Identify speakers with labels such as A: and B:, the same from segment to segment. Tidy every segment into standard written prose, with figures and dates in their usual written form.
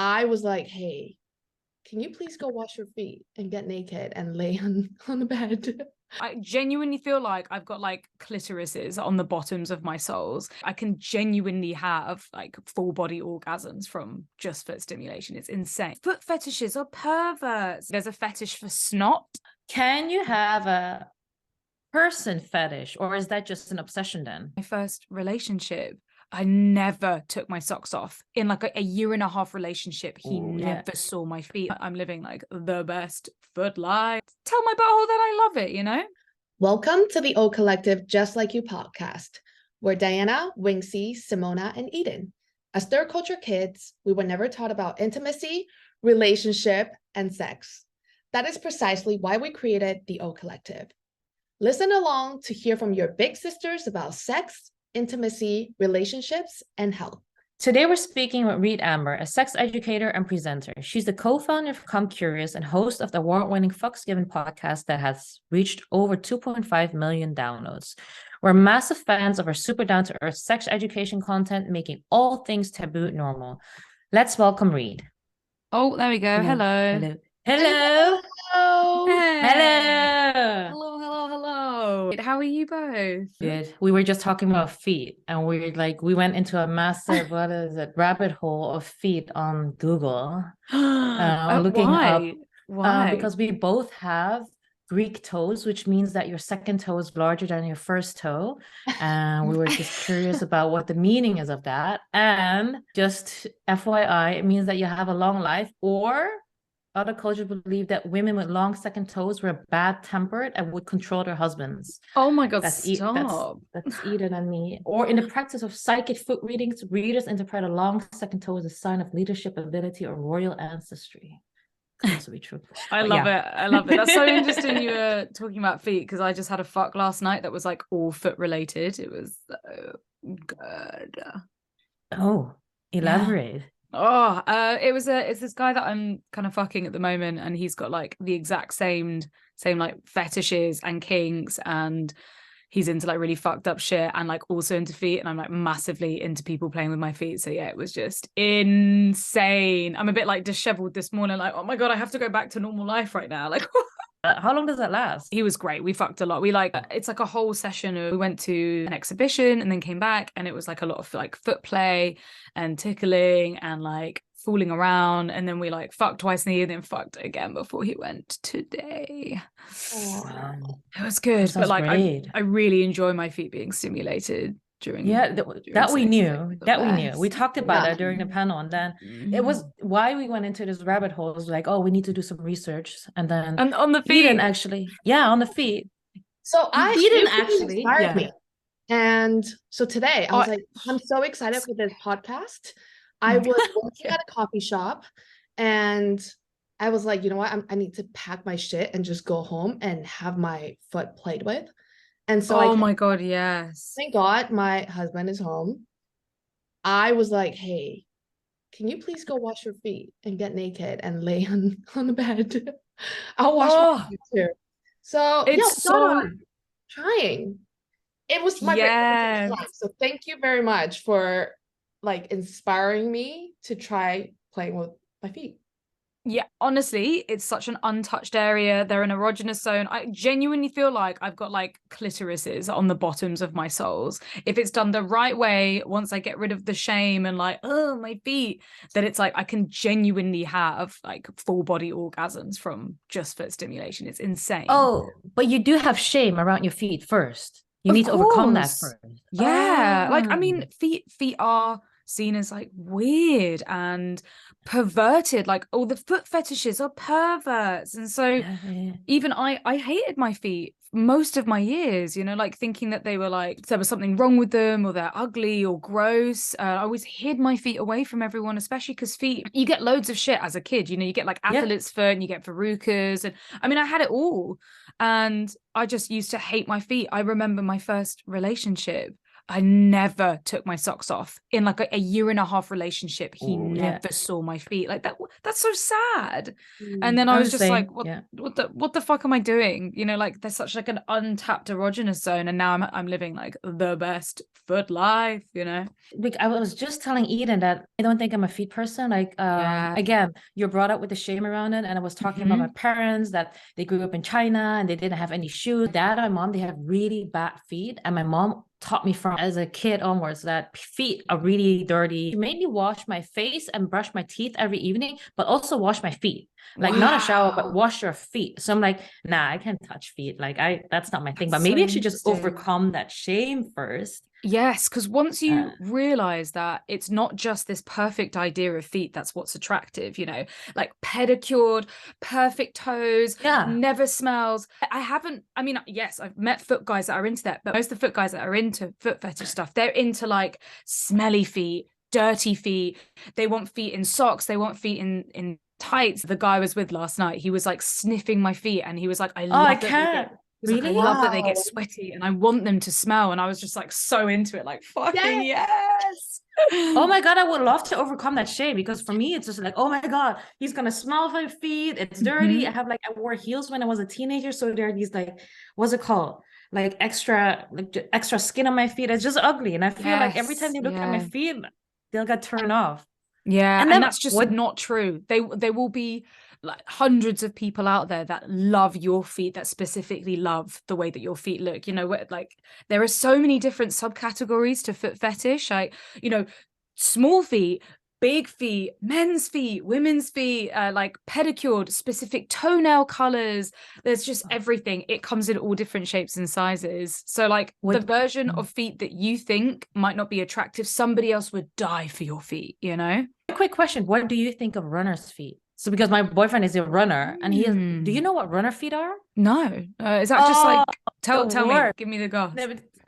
A: I was like, hey, can you please go wash your feet and get naked and lay on the bed?
B: I genuinely feel like I've got like clitorises on the bottoms of my soles. I can genuinely have like full body orgasms from just foot stimulation. It's insane. Foot fetishes are perverts. There's a fetish for snot.
C: Can you have a person fetish, or is that just an obsession then?
B: My first relationship, I never took my socks off. In like a year and a half relationship, he never saw my feet. I'm living like the best foot life. Tell my butthole that I love it, you know?
A: Welcome to the O Collective Just Like You podcast. We're Diana, Wingsy, Simona, and Eden. As third culture kids, we were never taught about intimacy, relationship, and sex. That is precisely why we created the O Collective. Listen along to hear from your big sisters about sex, intimacy, relationships, and health.
C: Today we're speaking with Reed Amber, a sex educator and presenter. She's the co-founder of Come Curious and host of the award-winning Fucks Given podcast that has reached over 2.5 million downloads. We're massive fans of her super down-to-earth sex education content, making all things taboo normal. Let's welcome Reed.
B: Oh, there we go. Hello.
C: Hello. Hello.
A: Hello.
B: Hey.
C: Hello.
B: Hello. How are you both?
C: Good. We were just talking about feet, and we went into a massive rabbit hole of feet on Google. Looking
B: Why?
C: up
B: Why?
C: because we both have Greek toes, which means that your second toe is larger than your first toe. And we were just curious about what the meaning is of that. And just FYI, it means that you have a long life, or other cultures believe that women with long second toes were bad-tempered and would control their husbands.
B: Oh my God,
C: That's
B: stop.
C: That's Eden and me. Or in the practice of psychic foot readings, readers interpret a long second toe as a sign of leadership ability or royal ancestry. Could also be true.
B: I love it. That's so interesting you were talking about feet, because I just had a fuck last night that was like all foot related. It was so good.
C: Oh, elaborate.
B: Yeah. It's this guy that I'm kind of fucking at the moment, and he's got like the exact same like fetishes and kinks, and he's into like really fucked up shit, and like also into feet, and I'm like massively into people playing with my feet. So yeah, it was just insane. I'm a bit like disheveled this morning, like, oh my God, I have to go back to normal life right now. Like
C: how long does that last?
B: He was great. We fucked a lot. We like, it's like a whole session. We went to an exhibition and then came back, and it was like a lot of like foot play and tickling and like fooling around, and then we like fucked twice in the evening, fucked again before he went today.
C: Wow.
B: It was good, but like I really enjoy my feet being stimulated during
C: we knew. We talked about that during the panel, and then it was why we went into this rabbit hole. It was like, oh, we need to do some research, and then
B: on the feet,
C: Eden actually, on the feet.
A: So
C: Eden actually
A: inspired me, and so today I was like, I'm so excited for this podcast. I was working at a coffee shop, and I was like, you know what, I need to pack my shit and just go home and have my foot played with. And so
B: my God, yes.
A: Thank God my husband is home. I was like, hey, can you please go wash your feet and get naked and lay on the bed? I'll wash my feet too. So
B: it's
A: trying. It was my life. So thank you very much for like inspiring me to try playing with my feet.
B: Yeah, honestly, it's such an untouched area. They're an erogenous zone. I genuinely feel like I've got like clitorises on the bottoms of my soles. If it's done the right way, once I get rid of the shame and like, oh, my feet, then it's like I can genuinely have like full body orgasms from just foot stimulation. It's insane.
C: Oh, but you do have shame around your feet first. You need to overcome that first.
B: Yeah, like I mean, feet are seen as like weird and perverted, like all the foot fetishes are perverts, and so even I hated my feet most of my years, you know, like thinking that they were like there was something wrong with them or they're ugly or gross. I always hid my feet away from everyone, especially because feet, you get loads of shit as a kid, you know, you get like athlete's foot and you get verrucas, and I mean I had it all, and I just used to hate my feet. I remember my first relationship, I never took my socks off in like a year and a half relationship. He never saw my feet. Like that's so sad. And then I was just like, what the fuck am I doing? You know, like there's such like an untapped erogenous zone, and now I'm living like the best foot life, you know.
C: Like I was just telling Eden that I don't think I'm a feet person. Like again, you're brought up with the shame around it, and I was talking about my parents that they grew up in China and they didn't have any shoes. Dad and my mom, they have really bad feet, and my mom taught me from as a kid onwards that feet are really dirty. She made me wash my face and brush my teeth every evening, but also wash my feet. Like not a shower, but wash your feet. So I'm like, nah, I can't touch feet. Like that's not my thing. But maybe I should just overcome that shame first.
B: Yes, because once you realize that it's not just this perfect idea of feet, that's what's attractive, you know, like pedicured, perfect toes, never smells. I mean, yes, I've met foot guys that are into that, but most of the foot guys that are into foot fetish stuff, they're into like smelly feet, dirty feet. They want feet in socks. They want feet in tights. The guy I was with last night, he was like sniffing my feet, and he was like, I love that they get sweaty and I want them to smell. And I was just like so into it, like fucking yes.
C: Oh my God, I would love to overcome that shame, because for me it's just like, oh my God, he's gonna smell my feet, it's dirty. I wore heels when I was a teenager, so there are these like, what's it called, like extra skin on my feet. It's just ugly, and I feel like every time they look at my feet, they'll get turned off.
B: And that's just not true. They will be like hundreds of people out there that love your feet, that specifically love the way that your feet look. You know, like there are so many different subcategories to foot fetish. Like, you know, small feet, big feet, men's feet, women's feet, like pedicured, specific toenail colors. There's just everything. It comes in all different shapes and sizes. So like the version of feet that you think might not be attractive, somebody else would die for your feet, you know?
C: A quick question. What do you think of runner's feet? So because my boyfriend is a runner, and he is, do you know what runner feet are?
B: No. Is that just like, tell me, give me the goss.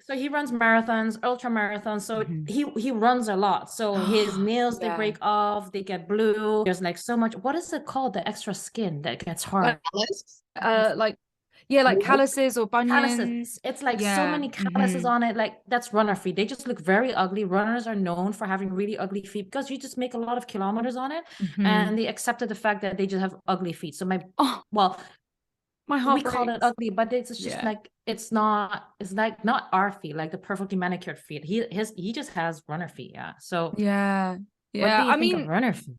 C: So he runs marathons, ultra marathons. So he runs a lot. So his nails, they break off, they get blue. There's like so much, what is it called? The extra skin that gets hard.
B: Like calluses or bunions.
C: Calluses. It's like so many calluses on it. Like that's runner feet. They just look very ugly. Runners are known for having really ugly feet because you just make a lot of kilometers on it, and they accepted the fact that they just have ugly feet. So my heart we call it ugly, but it's just like it's not our feet, like the perfectly manicured feet. He just has runner feet. So
B: what do you
C: think of runner feet?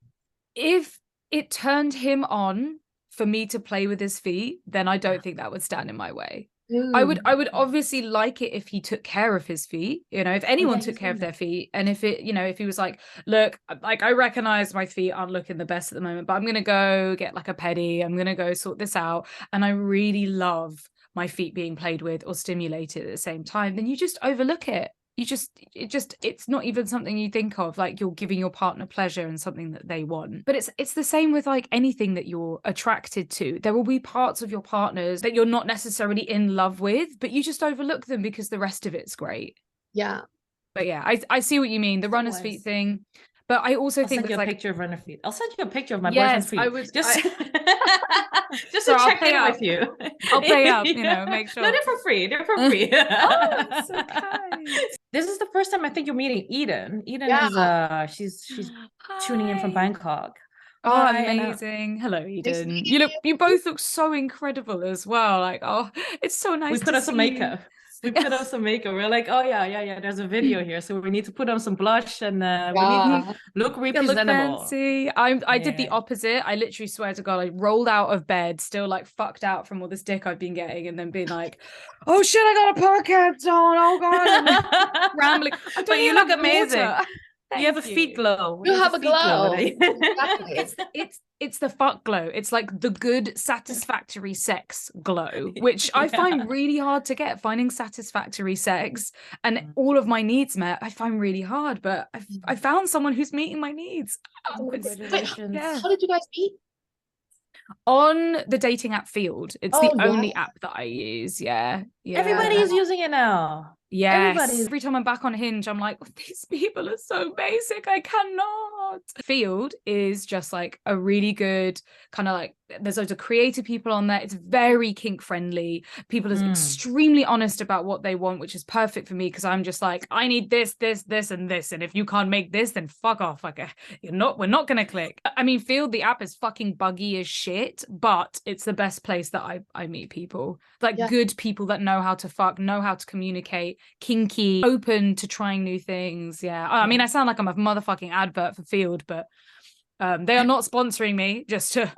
B: If it turned him on for me to play with his feet, then I don't think that would stand in my way. I would obviously like it if he took care of his feet, you know, if anyone took care of their feet, and if it, you know, if he was like, look, like I recognize my feet aren't looking the best at the moment, but I'm gonna go get like a pedi, I'm gonna go sort this out, and I really love my feet being played with or stimulated at the same time, then you just overlook it. It's not even something you think of, like you're giving your partner pleasure and something that they want. But it's the same with like anything that you're attracted to. There will be parts of your partners that you're not necessarily in love with, but you just overlook them because the rest of it's great. But I see what you mean, the runner's feet thing. But I also think
C: there's
B: like
C: a picture of runner feet. I'll send you a picture of my boyfriend's feet.
B: I would
C: just to check in with you.
B: I'll pay up, you know, make sure.
C: No, they're for free.
B: Oh, that's okay.
C: This is the first time I think you're meeting Eden. Eden is she's tuning in from Bangkok.
B: Oh, amazing. Hello, Eden. You both look so incredible as well. Like, oh, it's so nice.
C: We put on some makeup. We put on some makeup. We're like, oh yeah. There's a video here, so we need to put on some blush and we need to look representable.
B: Look fancy. I did the opposite. I literally swear to God, I rolled out of bed, still like fucked out from all this dick I've been getting, and then being like, oh shit, I got a podcast on. Oh God, rambling.
C: But you look amazing. You have a feet glow.
A: You have a glow.
B: It's the fuck glow. It's like the good satisfactory sex glow, which I find really hard to get. Finding satisfactory sex and all of my needs met, I find really hard. But I found someone who's meeting my needs.
C: Congratulations.
A: How did you guys meet?
B: On the dating app Field. It's the only app that I use. Yeah.
C: Everybody is using it now.
B: Yes. Every time I'm back on Hinge, I'm like, these people are so basic. I cannot. Field is just like a really good kind of like, there's loads of creative people on there. It's very kink friendly. People are extremely honest about what they want, which is perfect for me, because I'm just like, I need this, this, this, and this. And if you can't make this, then fuck off. Like, we're not gonna click. I mean, Field, the app is fucking buggy as shit, but it's the best place that I meet people. Like good people that know how to fuck, know how to communicate, kinky, open to trying new things. Yeah. I mean, I sound like I'm a motherfucking advert for Field, but they are not sponsoring me, just to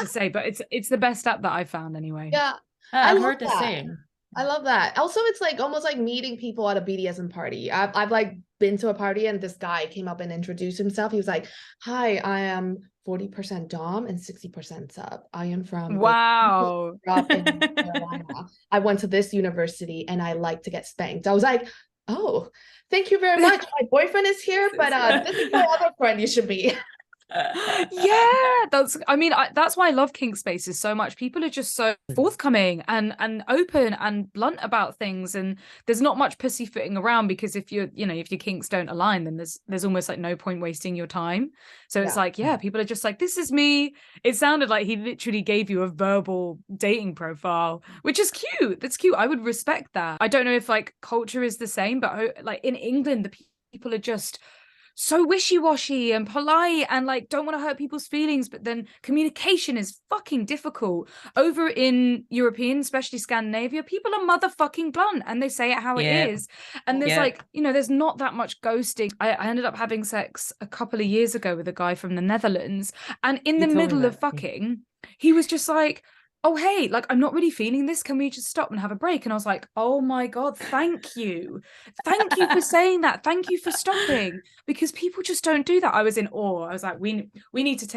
B: say, but it's the best app that I've found anyway.
A: Yeah,
C: I've heard the same.
A: I love that. Also, it's like almost like meeting people at a BDSM party. I've like been to a party and this guy came up and introduced himself. He was like, "Hi, I am 40% dom and 60% sub. I am from
B: wow
A: in Carolina. I went to this university and I like to get spanked." I was like, "Oh, thank you very much. My boyfriend is here, but this is my other friend you should be."
B: Yeah, that's why I love kink spaces so much. People are just so forthcoming and open and blunt about things, and there's not much pussyfooting around, because if your kinks don't align, then there's almost like no point wasting your time. So it's like, people are just like, this is me. It sounded like he literally gave you a verbal dating profile, which is cute. That's cute. I would respect that. I don't know if like culture is the same, but like in England, the people are just so wishy-washy and polite and like don't want to hurt people's feelings, but then communication is fucking difficult. Over in European, especially Scandinavia, people are motherfucking blunt and they say it how it is. And there's like, there's not that much ghosting. I ended up having sex a couple of years ago with a guy from the Netherlands, and in the middle of fucking, he was just like, "Oh, hey, like, I'm not really feeling this. Can we just stop and have a break?" And I was like, oh my God, thank you. Thank you for saying that. Thank you for stopping, because people just don't do that. I was in awe. I was like, we need to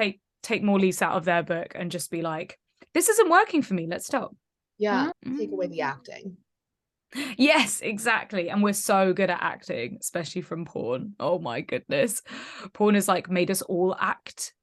B: take more leaves out of their book and just be like, this isn't working for me. Let's stop.
A: Yeah. Take away the acting.
B: Yes, exactly. And we're so good at acting, especially from porn. Oh my goodness. Porn has like made us all act,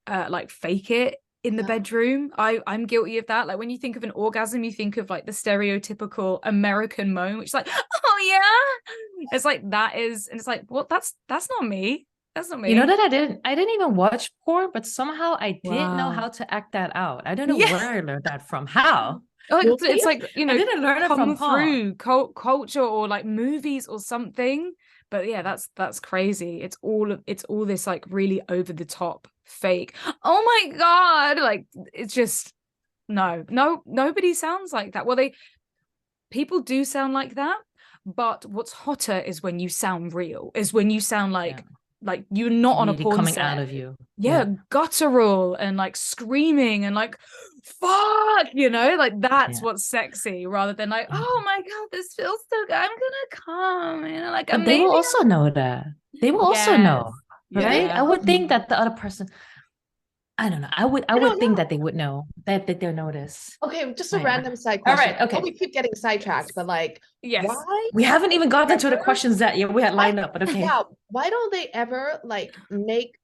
B: like fake it in the bedroom. I'm guilty of that. Like when you think of an orgasm, you think of like the stereotypical American moan, which is like, oh yeah, it's like that is, and it's like, well, that's not me. That's not me.
C: You know that I didn't even watch porn, but somehow I did know how to act that out. I don't know where I learned that from. How?
B: Like, it's like,
C: I didn't learn it from
B: through culture or like movies or something. But yeah, that's crazy. It's all this like really over the top fake. Oh my God. Like, it's just nobody sounds like that. Well, people do sound like that, but what's hotter is when you sound real, is when you sound like you're not on a porn
C: coming
B: set.
C: Out of you.
B: Guttural and like screaming and like fuck, like that's what's sexy, rather than like, oh my God, this feels so good, I'm gonna come, like.
C: But they will also know that. They will also know, right? I would think that the other person, I don't know. I would think that they would know, that they'll notice.
A: Okay, just a random side question.
C: All right, okay.
A: We keep getting sidetracked, but like, why?
C: We haven't even gotten to the questions that we had lined up, but okay.
A: Yeah, why don't they ever like make,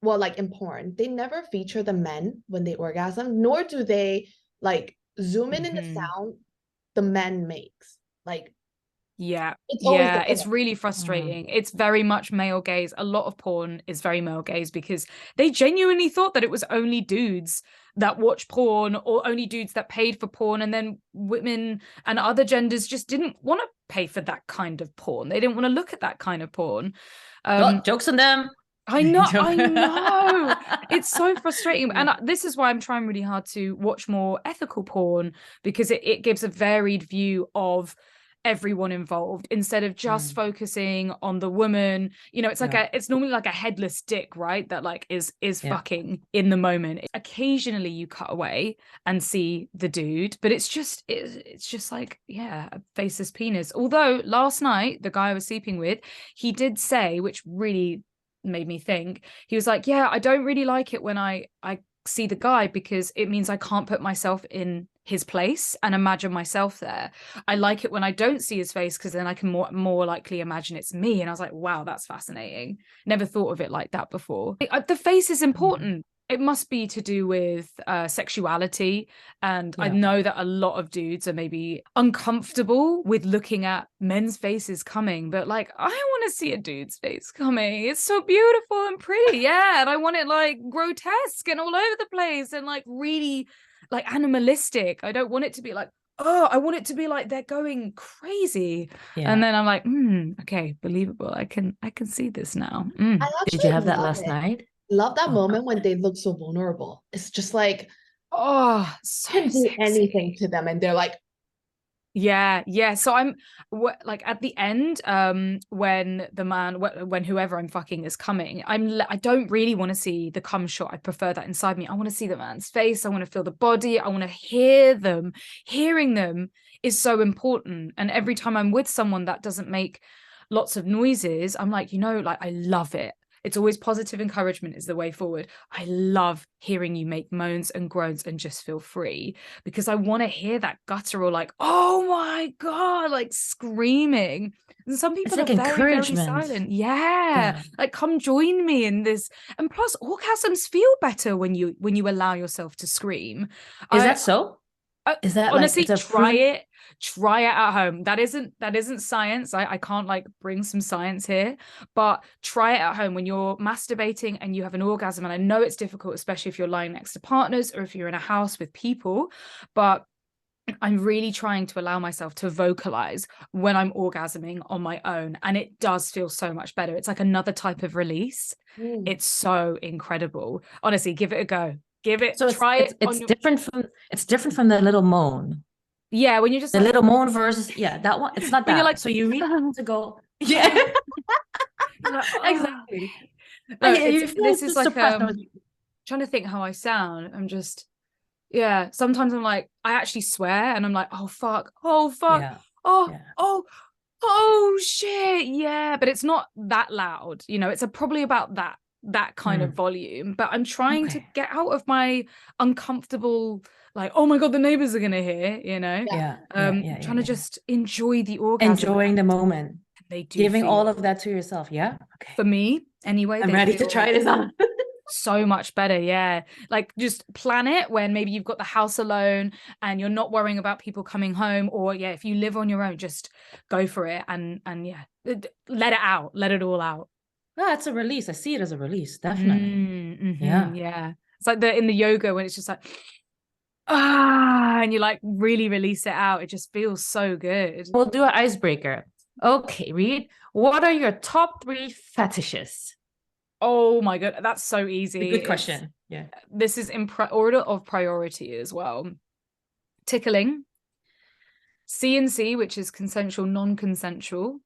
A: well, like in porn, they never feature the men when they orgasm, nor do they like zoom in the sound the men makes. Like,
B: it's really frustrating. It's very much male gaze. A lot of porn is very male gaze because they genuinely thought that it was only dudes that watch porn, or only dudes that paid for porn, and then women and other genders just didn't want to pay for that kind of porn. They didn't want to look at that kind of porn.
C: Jokes on them.
B: I know. It's so frustrating. And this is why I'm trying really hard to watch more ethical porn, because it gives a varied view of everyone involved instead of just focusing on the woman. It's like it's normally like a headless dick, right? That like is fucking in the moment. Occasionally you cut away and see the dude, but it's just like, a faceless penis. Although last night the guy I was sleeping with, he did say, which really made me think, he was like, I don't really like it when I see the guy, because it means I can't put myself in his place and imagine myself there. I like it when I don't see his face, because then I can more likely imagine it's me. And I was like, wow, that's fascinating. Never thought of it like that before. The face is important. it must be to do with sexuality. And I
C: Yeah.
B: know that a lot of dudes are maybe uncomfortable with looking at men's faces coming, but like, I want to see a dude's face coming. It's so beautiful and pretty. Yeah. And I want it like grotesque and all over the place and like really like animalistic. I don't want it to be like, oh, I want it to be like they're going crazy.
C: Yeah.
B: And then I'm like, okay, believable. I can see this now.
A: I
C: Did you have that
A: love
C: last
A: it.
C: night?
A: Love that
C: Oh,
A: moment when they look so vulnerable. It's just like,
B: oh, so
A: can do
B: sexy.
A: anything to them, and they're like,
B: Yeah. So I'm like at the end, when the man, when whoever I'm fucking is coming, I don't really want to see the cum shot. I prefer that inside me. I want to see the man's face. I want to feel the body. I want to hear them. Hearing them is so important. And every time I'm with someone that doesn't make lots of noises, I'm like, like I love it. It's always positive encouragement is the way forward. I love hearing you make moans and groans and just feel free, because I want to hear that guttural, like, oh my God, like screaming. And some people
C: like
B: are very, very
C: encouragement.
B: silent. Yeah. Like, come join me in this. And plus, orgasms feel better when you allow yourself to scream.
C: Is that so? Is that
B: honestly,
C: like,
B: try it at home. That isn't science. I can't like bring some science here, but try it at home when you're masturbating and you have an orgasm. And I know it's difficult, especially if you're lying next to partners or if you're in a house with people, but I'm really trying to allow myself to vocalize when I'm orgasming on my own, and it does feel so much better. It's like another type of release. It's so incredible. Honestly, give it a go. Give it,
C: so
B: try it.
C: It's different from the little moan.
B: Yeah, when you're just
C: The
B: like,
C: little moan versus that one. It's not
B: when
C: that.
B: you're like,
C: so you really have to go. Yeah,
B: like,
C: exactly.
B: No,
C: You
B: this is like
C: suppressed.
B: trying to think how I sound. I'm just, yeah. Sometimes I'm like, I actually swear, and I'm like, oh fuck,
C: Yeah.
B: oh shit, yeah. But it's not that loud, It's probably about that kind of volume. But I'm trying to get out of my uncomfortable, like, oh my God, the neighbors are gonna hear, trying to just enjoy the orgasm,
C: enjoying the moment.
B: They do
C: giving all of that to yourself. Yeah. Okay.
B: For me, anyway.
C: I'm ready to try this on.
B: So much better. Yeah. Like, just plan it when maybe you've got the house alone and you're not worrying about people coming home, or if you live on your own, just go for it and let it out. Let it all out.
C: No, it's a release. I see it as a release. Definitely.
B: Yeah. It's like in the yoga when it's just like, and you like really release it out. It just feels so good.
C: We'll do an icebreaker. Okay, Reed, what are your top 3 fetishes?
B: Oh my God, that's so easy.
C: Good question. Yeah.
B: This is in order of priority as well. Tickling, CNC, which is consensual, non-consensual,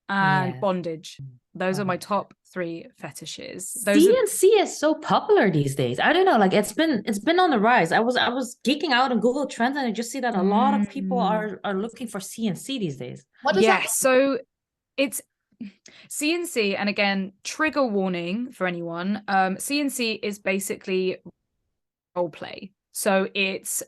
B: and bondage. Those are my top 3 fetishes.
C: CNC is so popular these days. I don't know, like it's been on the rise. I was geeking out on Google Trends, and I just see that a lot of people are looking for CNC these days.
A: What does that mean?
B: So it's CNC, and again, trigger warning for anyone. CNC is basically role play. So it's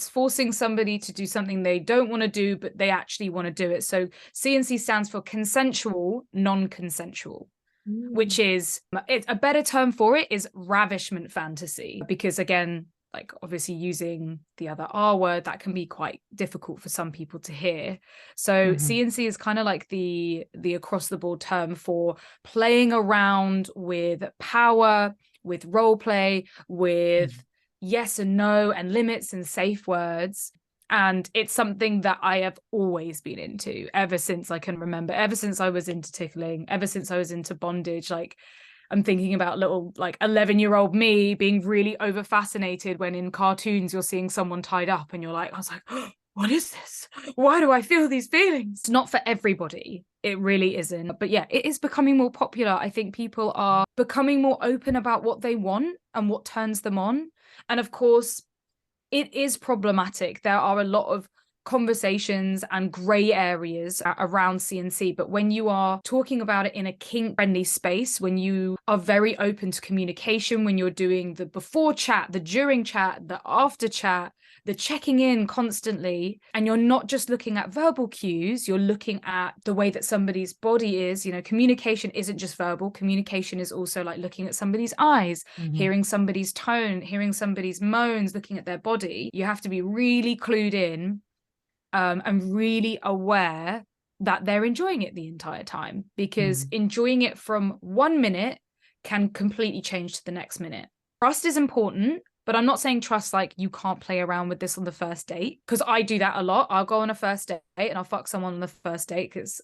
B: forcing somebody to do something they don't want to do, but they actually want to do it. So CNC stands for consensual, non-consensual, which is, it's a better term for it is ravishment fantasy, because again, like obviously using the other R word, that can be quite difficult for some people to hear. So CNC is kind of like the across the board term for playing around with power, with role play, with yes and no and limits and safe words. And it's something that I have always been into ever since I can remember, ever since I was into tickling, ever since I was into bondage. Like, I'm thinking about little like 11-year-old me being really over fascinated when in cartoons you're seeing someone tied up and you're like, I was like, oh, what is this? Why do I feel these feelings? It's not for everybody. It really isn't. But yeah, it is becoming more popular. I think people are becoming more open about what they want and what turns them on. And of course, it is problematic. There are a lot of conversations and gray areas around CNC, but when you are talking about it in a kink friendly space, when you are very open to communication, when you're doing the before chat, the during chat, the after chat, the checking in constantly, and you're not just looking at verbal cues, you're looking at the way that somebody's body is. Communication isn't just verbal. Communication is also like looking at somebody's eyes, hearing somebody's tone, hearing somebody's moans, looking at their body. You have to be really clued in and really aware that they're enjoying it the entire time, because enjoying it from 1 minute can completely change to the next minute. Trust is important, but I'm not saying trust like you can't play around with this on the first date, because I do that a lot. I'll go on a first date and I'll fuck someone on the first date because,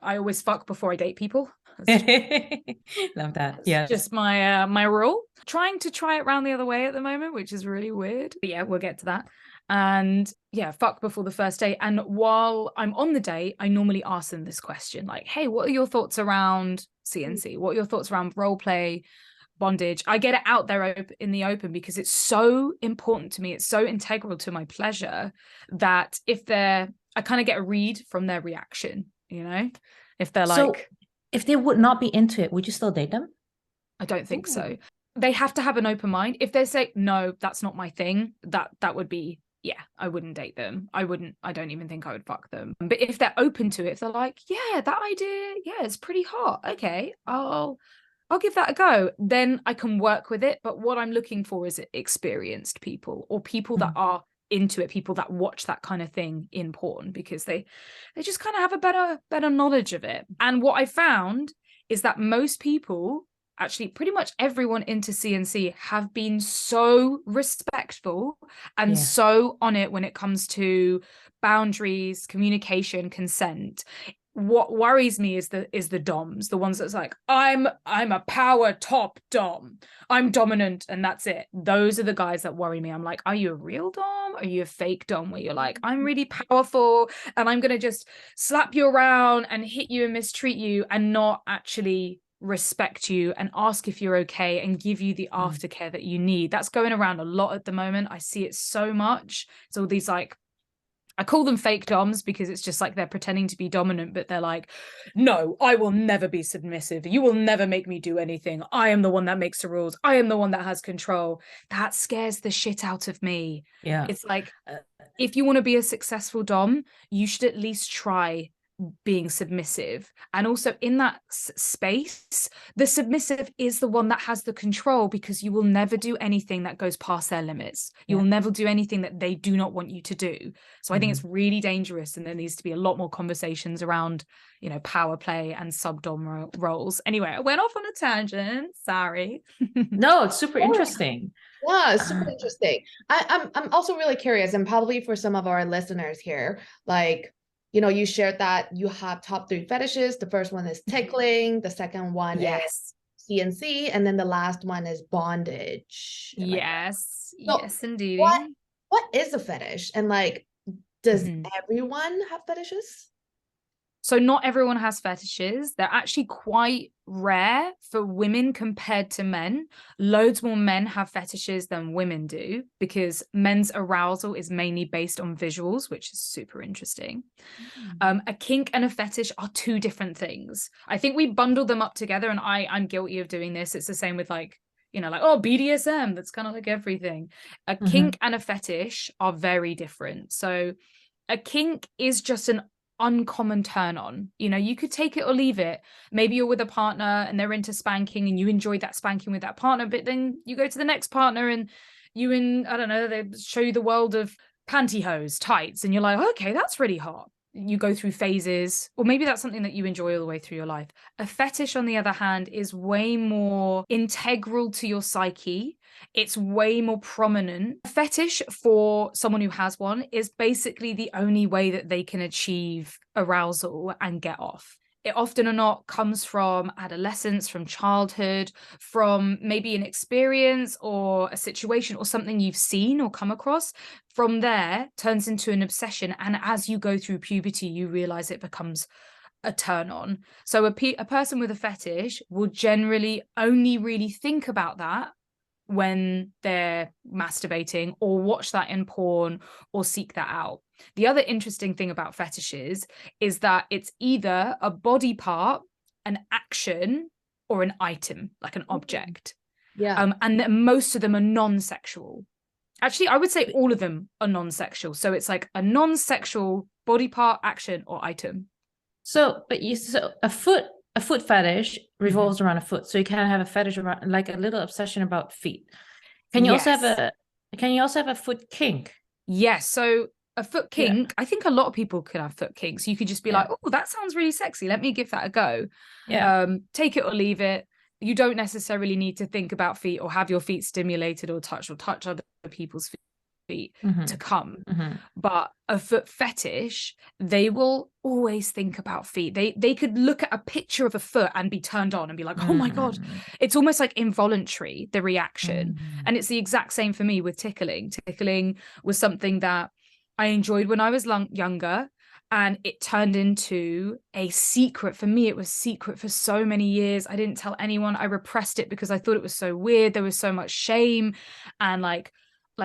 B: I always fuck before I date people.
C: Love that. Yeah.
B: Just my rule. Trying to try it around the other way at the moment, which is really weird. But yeah, we'll get to that. And yeah, fuck before the first date. And while I'm on the date, I normally ask them this question, like, hey, what are your thoughts around CNC? What are your thoughts around role play, bondage? I get it out there in the open because it's so important to me. It's so integral to my pleasure that I kind of get a read from their reaction, if they're like,
C: if they would not be into it, would you still date them?
B: I don't think so. They have to have an open mind. If they say, no, that's not my thing, that would be, yeah, I wouldn't date them. I don't even think I would fuck them. But if they're open to it, if they're like, yeah, that idea, yeah, it's pretty hot. Okay, I'll give that a go. Then I can work with it. But what I'm looking for is experienced people, or people that are into it, people that watch that kind of thing in porn, because they just kind of have a better knowledge of it. And what I found is that most people, actually pretty much everyone into CNC, have been so respectful and so on it when it comes to boundaries, communication, consent. What worries me is the doms, the ones that's like, I'm a power top dom, I'm dominant and that's it. Those are the guys that worry me. I'm like, are you a real dom? Are you a fake dom where you're like, I'm really powerful and I'm gonna just slap you around and hit you and mistreat you, and not actually respect you and ask if you're okay and give you the aftercare that you need? That's going around a lot at the moment. I see it so much. It's all these, like, I call them fake doms because it's just like they're pretending to be dominant, but they're like, no, I will never be submissive. You will never make me do anything. I am the one that makes the rules. I am the one that has control. That scares the shit out of me.
C: Yeah.
B: It's like, if you want to be a successful dom, you should at least try being submissive. And also in that space, the submissive is the one that has the control, because you will never do anything that goes past their limits. You will never do anything that they do not want you to do. So I think it's really dangerous, and there needs to be a lot more conversations around, power play and sub-dom roles. Anyway, I went off on a tangent, sorry.
C: No, it's super interesting.
A: Yeah, it's super interesting. I'm also really curious, and probably for some of our listeners here, like, you shared that you have top 3 fetishes. The first one is tickling. The second one is CNC. And then the last one is bondage.
B: Yes.
A: So
B: yes, indeed.
A: What is a fetish? And like, does everyone have fetishes?
B: So not everyone has fetishes. They're actually quite rare for women compared to men. Loads more men have fetishes than women do, because men's arousal is mainly based on visuals, which is super interesting. A kink and a fetish are 2 different things. I think we bundle them up together, and I'm guilty of doing this. It's the same with like, oh, BDSM, that's kind of like everything. A kink and a fetish are very different. So a kink is just an uncommon turn on. You could take it or leave it. Maybe you're with a partner and they're into spanking and you enjoy that spanking with that partner, but then you go to the next partner and I don't know, they show you the world of pantyhose, tights, and you're like, okay, that's really hot. You go through phases, or maybe that's something that you enjoy all the way through your life. A fetish, on the other hand, is way more integral to your psyche. It's way more prominent. A fetish, for someone who has one, is basically the only way that they can achieve arousal and get off. It often or not comes from adolescence, from childhood, from maybe an experience or a situation or something you've seen or come across. From there, turns into an obsession. And as you go through puberty, you realize it becomes a turn on. So a person with a fetish will generally only really think about that when they're masturbating or watch that in porn or seek that out. The other interesting thing about fetishes is that it's either a body part, an action, or an item, like an object.
A: Yeah.
B: And most of them are non-sexual. Actually, I would say all of them are non-sexual. So it's like a non-sexual body part, action, or item.
C: So a foot fetish revolves around a foot. So you can have a fetish around, like a little obsession about feet. Can you also have a foot kink?
B: Yes. So a foot kink, I think a lot of people could have foot kinks. You could just be like, oh, that sounds really sexy. Let me give that a go. Yeah. Take it or leave it. You don't necessarily need to think about feet or have your feet stimulated or touch other people's feet to come. But a foot fetish, they will always think about feet. They could look at a picture of a foot and be turned on and be like, oh my God. It's almost like involuntary, the reaction. And it's the exact same for me with tickling. Tickling was something that I enjoyed when I was younger. And it turned into a secret. For me, it was secret for so many years. I didn't tell anyone. I repressed it because I thought it was so weird. There was so much shame and like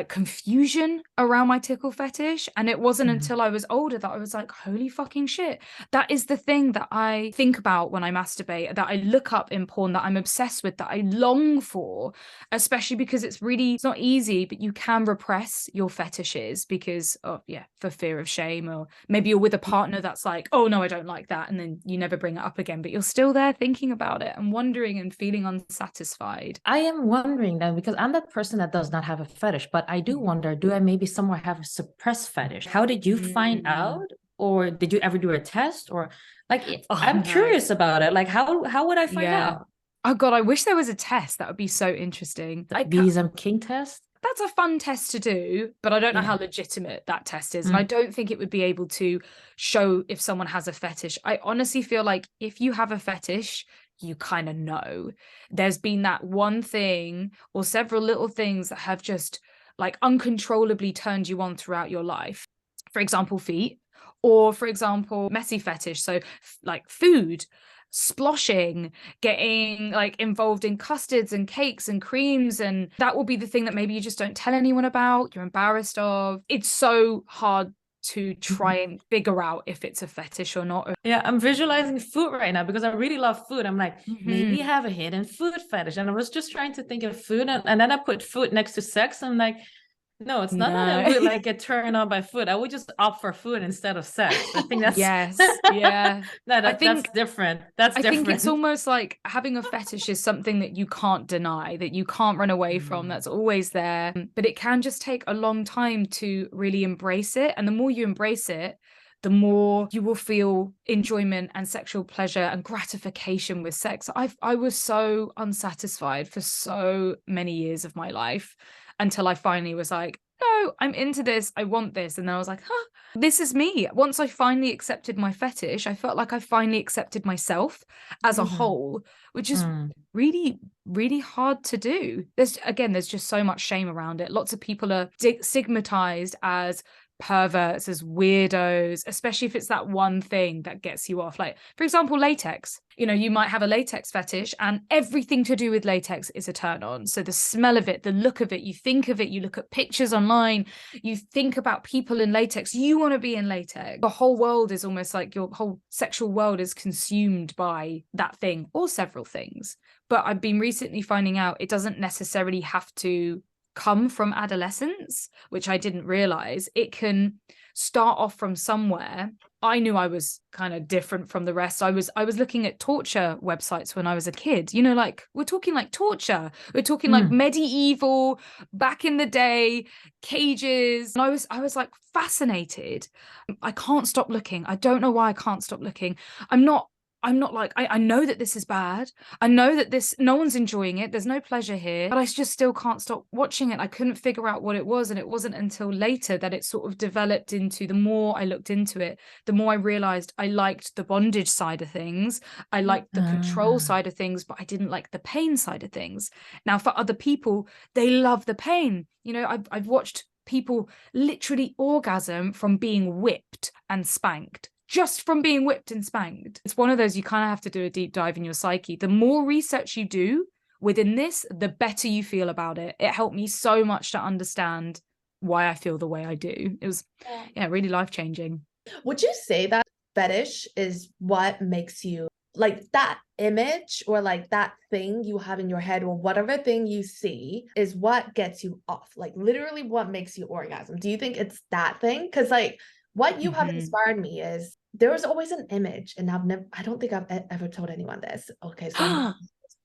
B: confusion around my tickle fetish. And it wasn't until I was older that I was like, holy fucking shit. That is the thing that I think about when I masturbate, that I look up in porn, that I'm obsessed with, that I long for, especially because it's not easy, but you can repress your fetishes because for fear of shame, or maybe you're with a partner that's like, oh no, I don't like that. And then you never bring it up again, but you're still there thinking about it and wondering and feeling unsatisfied.
C: I am wondering then, because I'm that person that does not have a fetish, but I do wonder, do I maybe somewhere have a suppressed fetish? How did you find out? Or did you ever do a test? Or like, I'm curious about it. Like, how would I find out?
B: Oh God, I wish there was a test. That would be so interesting.
C: Like BDSM kink test?
B: That's a fun test to do, but I don't know how legitimate that test is. And I don't think it would be able to show if someone has a fetish. I honestly feel like if you have a fetish, you kind of know. There's been that one thing or several little things that have just like uncontrollably turned you on throughout your life. For example, feet, or for example, messy fetish. So like food, sploshing, getting like involved in custards and cakes and creams. And that will be the thing that maybe you just don't tell anyone about, you're embarrassed of. It's so hard to try and figure out if it's a fetish or not.
C: Yeah, I'm visualizing food right now because I really love food. I'm like, maybe you have a hidden food fetish. And I was just trying to think of food, and then I put food next to sex. I'm like, no, it's not that I would like get turned on by food. I would just opt for food instead of sex. I think that's
B: that's
C: different. I
B: think it's almost like having a fetish is something that you can't deny, that you can't run away from, that's always there. But it can just take a long time to really embrace it. And the more you embrace it, the more you will feel enjoyment and sexual pleasure and gratification with sex. I was so unsatisfied for so many years of my life, until I finally was like, no, I'm into this. I want this. And then I was like, this is me. Once I finally accepted my fetish, I felt like I finally accepted myself as a whole, which is really, really hard to do. There's just so much shame around it. Lots of people are stigmatized as perverts, as weirdos, especially if it's that one thing that gets you off. Like, for example, latex. You know, you might have a latex fetish and everything to do with latex is a turn on. So the smell of it, the look of it, you think of it, you look at pictures online, you think about people in latex, you want to be in latex. The whole world is almost like your whole sexual world is consumed by that thing or several things. But I've been recently finding out it doesn't necessarily have to come from adolescence, which I didn't realize. It can start off from somewhere. I knew I was kind of different from the rest. I was looking at torture websites when I was a kid. You know, like we're talking like torture. We're talking like medieval, back in the day, cages. And I was like fascinated. I can't stop looking. I don't know why I can't stop looking. I'm not like, I know that this is bad. I know that no one's enjoying it. There's no pleasure here, but I just still can't stop watching it. I couldn't figure out what it was. And it wasn't until later that it sort of developed into, the more I looked into it, the more I realized I liked the bondage side of things. I liked the control side of things, but I didn't like the pain side of things. Now, for other people, they love the pain. You know, I've watched people literally orgasm from being whipped and spanked. Just from being whipped and spanked. It's one of those, you kind of have to do a deep dive in your psyche. The more research you do within this, the better you feel about it. It helped me so much to understand why I feel the way I do. It was really life-changing.
A: Would you say that fetish is what makes you, like, that image or like that thing you have in your head or whatever thing you see is what gets you off, like literally what makes you orgasm? Do you think it's that thing? Because like what you have inspired me is there was always an image, and I don't think I've ever told anyone this. Okay, so I'm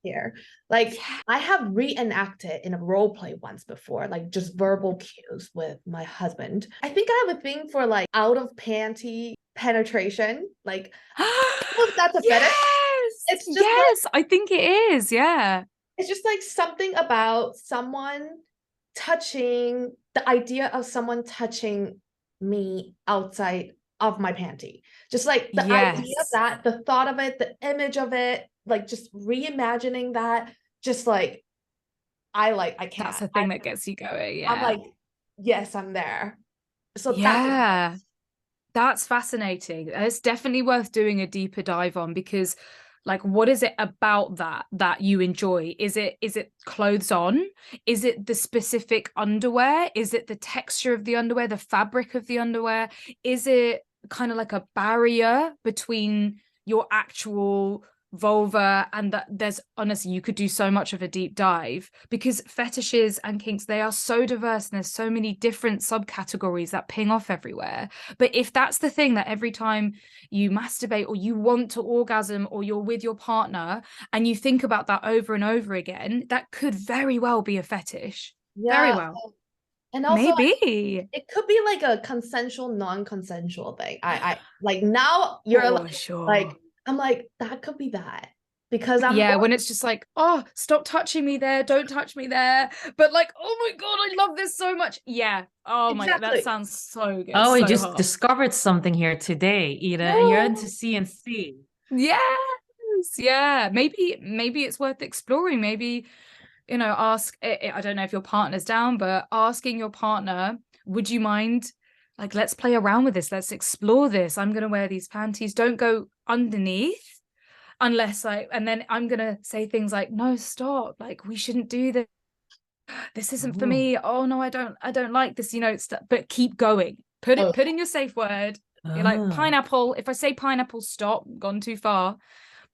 A: here. Like I have reenacted in a role play once before, like just verbal cues with my husband. I think I have a thing for like out of panty penetration. Like that's a fetish. It's just
B: yes, I think it is. Yeah.
A: It's just like something about someone touching, the idea of someone touching me outside of my panty. Just like the idea of that, the thought of it, the image of it, like just reimagining that, just like I can't.
B: That's the thing that gets you going. Yeah.
A: I'm like, yes, I'm there. So
B: that's fascinating. It's definitely worth doing a deeper dive on, because like, what is it about that you enjoy? Is it clothes on? Is it the specific underwear? Is it the texture of the underwear, the fabric of the underwear? Is it kind of like a barrier between your actual vulva and that? There's honestly, you could do so much of a deep dive, because fetishes and kinks, they are so diverse and there's so many different subcategories that ping off everywhere. But if that's the thing that every time you masturbate or you want to orgasm or you're with your partner and you think about that over and over again, that could very well be a fetish. Very well.
A: And also
B: maybe
A: it could be like a consensual, non-consensual thing. I like, now you're like I'm like, that could be that, because I'm
B: when it's just like, oh, stop touching me there, don't touch me there, but like, oh my god, I love this so much. Oh my god, that sounds so good.
C: Oh,
B: so
C: we just
B: hot.
C: discovered something here today, Ida, and you're into CNC.
B: Maybe it's worth exploring. Maybe, you know, ask, I don't know if your partner's down, but asking your partner, would you mind, like, let's play around with this, let's explore this. I'm gonna wear these panties, don't go underneath unless and then I'm gonna say things like, no, stop, like, we shouldn't do this isn't for me. Oh no, I don't like this, you know. But keep going, put in your safe word. You're like, pineapple, if I say pineapple, stop, gone too far.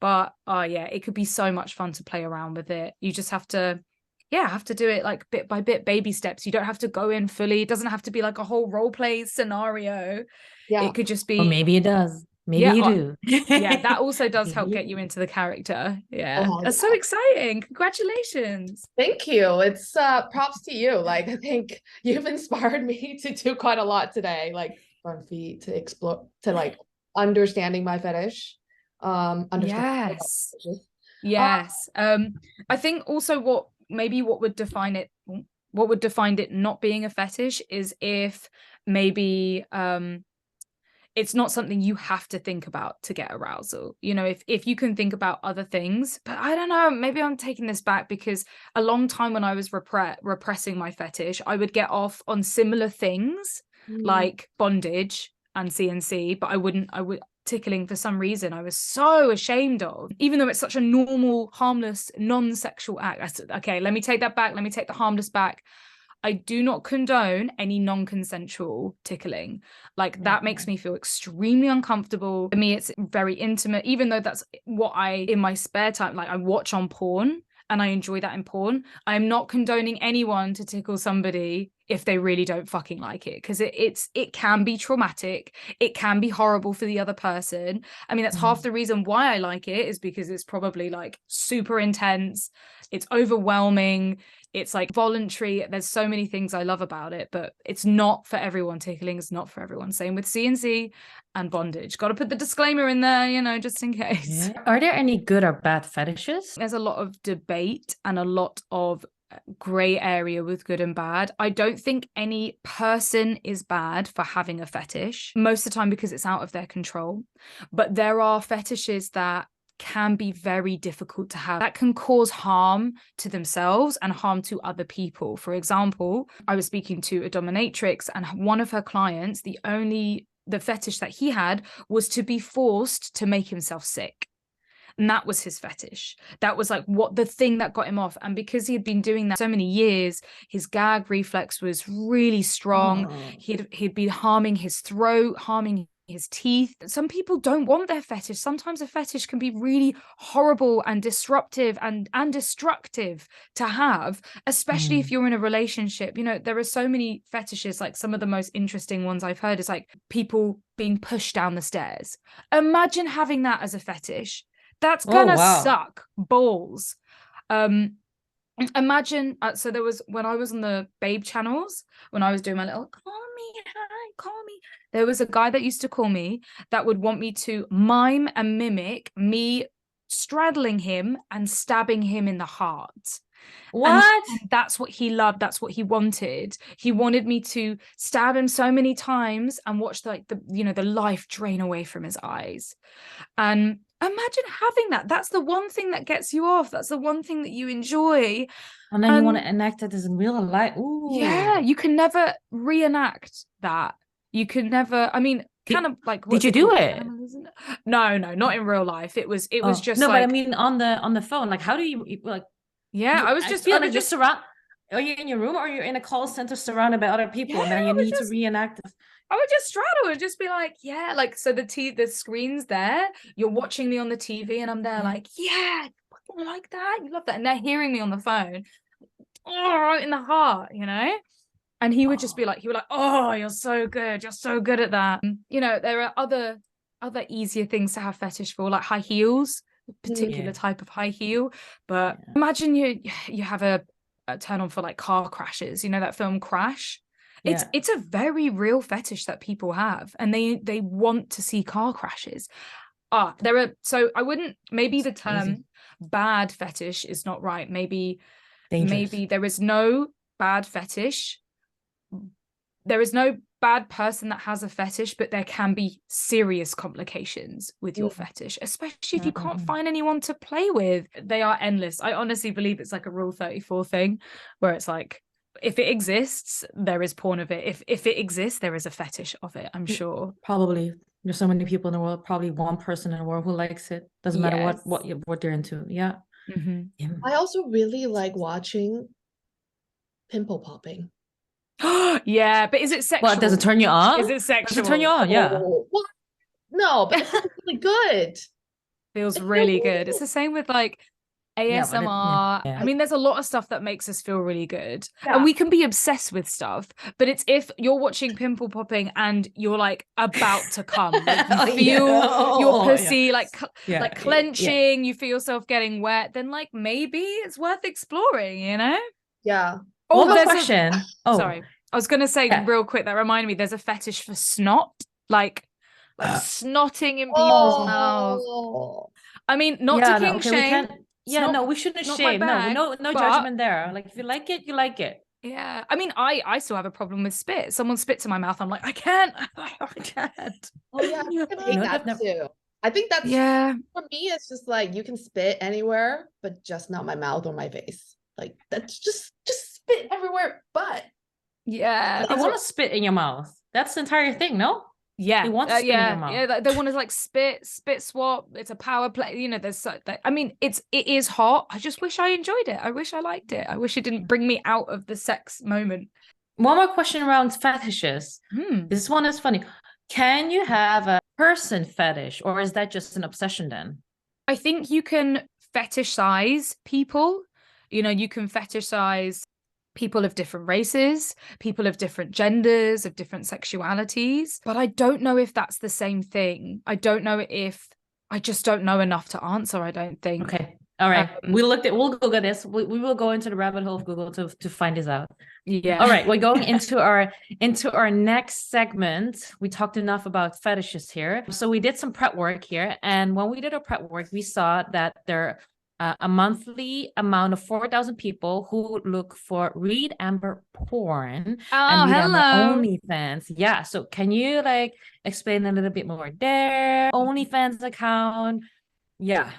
B: But it could be so much fun to play around with it. You just have to do it like bit by bit, baby steps. You don't have to go in fully. It doesn't have to be like a whole role play scenario. It could just be,
C: or maybe it does. Maybe you do.
B: That also does help get you into the character. That's so exciting. Congratulations.
A: Thank you. It's props to you. Like, I think you've inspired me to do quite a lot today, like from feet to explore to like understanding my fetish.
B: Yes. I think also what would define it not being a fetish is if maybe it's not something you have to think about to get arousal. You know, if you can think about other things. But I don't know, maybe I'm taking this back, because a long time when I was repressing my fetish, I would get off on similar things like bondage and CNC, but I would tickling, for some reason, I was so ashamed of, even though it's such a normal, harmless, non-sexual act. I said, okay, let me take that back. Let me take the harmless back. I do not condone any non-consensual tickling. Like, that makes me feel extremely uncomfortable. For me, it's very intimate, even though that's what in my spare time, like, I watch on porn and I enjoy that in porn. I'm not condoning anyone to tickle somebody if they really don't fucking like it, because it can be traumatic. It can be horrible for the other person. I mean, that's half the reason why I like it, is because it's probably like super intense. It's overwhelming. It's like voluntary. There's so many things I love about it, but it's not for everyone. Tickling is not for everyone. Same with CNC and bondage. Got to put the disclaimer in there, you know, just in case.
C: Yeah. Are there any good or bad fetishes?
B: There's a lot of debate and a lot of gray area with good and bad. I don't think any person is bad for having a fetish, most of the time, because it's out of their control. But there are fetishes that can be very difficult to have, that can cause harm to themselves and harm to other people. For example, I was speaking to a dominatrix, and one of her clients, the fetish that he had was to be forced to make himself sick. And that was his fetish. That was like what the thing that got him off. And because he had been doing that so many years, his gag reflex was really strong. He'd been harming his throat, harming his teeth. Some people don't want their fetish. Sometimes a fetish can be really horrible and disruptive and destructive to have, especially if you're in a relationship. You know, there are so many fetishes. Like some of the most interesting ones I've heard is like people being pushed down the stairs. Imagine having that as a fetish. That's gonna suck balls. Imagine, so there was, when I was on the babe channels, when I was doing my little call me, there was a guy that used to call me that would want me to mime and mimic me straddling him and stabbing him in the heart.
C: What?
B: And that's what he loved. That's what he wanted. He wanted me to stab him so many times and watch the life drain away from his eyes. And imagine having that. That's the one thing that gets you off. That's the one thing that you enjoy.
C: And then you want to enact it as in real life. Ooh.
B: Yeah, you can never reenact that. You can never, I mean, kind of like,
C: did you do it?
B: No, not in real life. It was just
C: no,
B: like,
C: but I mean on the phone. Like, how do you like?
B: Yeah, I was just
C: surround. Are you in your room or you're in a call center surrounded by other people?
B: Yeah,
C: and then you need to reenact it.
B: I would just straddle and just be like, yeah, like, so the screen's there, you're watching me on the TV and I'm there like, yeah, I like that, you love that. And they're hearing me on the phone, right in the heart, you know? And he would just be like, oh, you're so good at that. You know, there are other easier things to have fetish for, like high heels, particular type of high heel. But imagine you have a turn on for like car crashes, you know, that film Crash. It's a very real fetish that people have, and they want to see car crashes. So I wouldn't, maybe the term bad fetish is not right. Maybe there is no bad fetish. There is no bad person that has a fetish, but there can be serious complications with your fetish, especially if you can't find anyone to play with. They are endless. I honestly believe it's like a Rule 34 thing, where it's like, if it exists, there is porn of it. If it exists, there is a fetish of it, I'm sure.
C: Probably. There's so many people in the world, probably one person in the world who likes it. Doesn't matter what they're into. Yeah.
A: I also really like watching pimple popping.
B: Yeah, but is it sexual?
C: Well, does it turn you on?
B: Is it sexual?
C: Does it turn you on? Yeah.
A: What? No, but it feels really good.
B: Feels really good. It's the same with like ASMR. I mean, there's a lot of stuff that makes us feel really good, and we can be obsessed with stuff, but it's if you're watching pimple popping and you're like about to come, like you feel your pussy like clenching, you feel yourself getting wet, then like maybe it's worth exploring, you know?
A: Yeah.
C: Oh, one more question.
B: Sorry, I was gonna say real quick, that reminded me, there's a fetish for snot, like snotting in people's mouths. I mean, not to kink shame.
C: We shouldn't shame. No judgment there. Like, if you like it, you like it.
B: Yeah, I mean, I still have a problem with spit. Someone spits in my mouth, I'm like, I can't.
A: Oh yeah, I hate that too. I think that's for me. It's just like, you can spit anywhere, but just not my mouth or my face. Like, that's just spit everywhere. But
B: yeah,
C: I want to spit in your mouth. That's the entire thing, no?
B: Yeah,
C: they want to spit in your mouth.
B: Yeah, they want to like spit swap. It's a power play. You know, there's I mean, it is hot. I just wish I enjoyed it. I wish I liked it. I wish it didn't bring me out of the sex moment.
C: One more question around fetishes. This one is funny. Can you have a person fetish, or is that just an obsession then?
B: I think you can fetishize people. You know, you can fetishize people of different races, people of different genders, of different sexualities. But I don't know if that's the same thing. I don't know if, I just don't know enough to answer, I don't think.
C: Okay. All right. We'll Google this. We will go into the rabbit hole of Google to find this out.
B: Yeah.
C: All right. We're going into our next segment. We talked enough about fetishes here. So we did some prep work here. And when we did our prep work, we saw that there a monthly amount of 4,000 people who look for Read Amber porn and Read Amber OnlyFans. Yeah. So can you like explain a little bit more there? OnlyFans account. Yeah.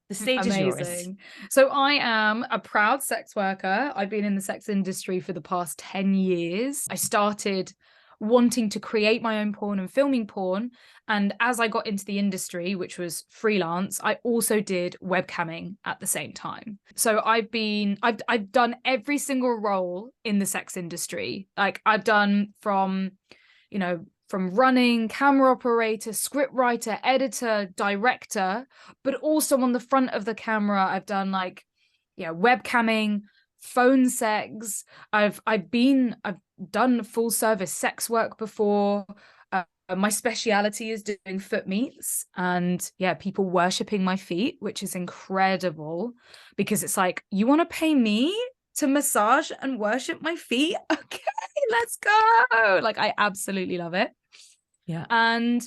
C: The stage is yours.
B: So I am a proud sex worker. I've been in the sex industry for the past 10 years. I started wanting to create my own porn and filming porn. And as I got into the industry, which was freelance, I also did webcamming at the same time. So I've done every single role in the sex industry. Like I've done from running, camera operator, script writer, editor, director, but also on the front of the camera, I've done webcamming, phone sex. I've done full service sex work before. My speciality is doing foot meets, and people worshipping my feet, which is incredible, because it's like, you want to pay me to massage and worship my feet? Okay, let's go. Like, I absolutely love it.
C: Yeah.
B: And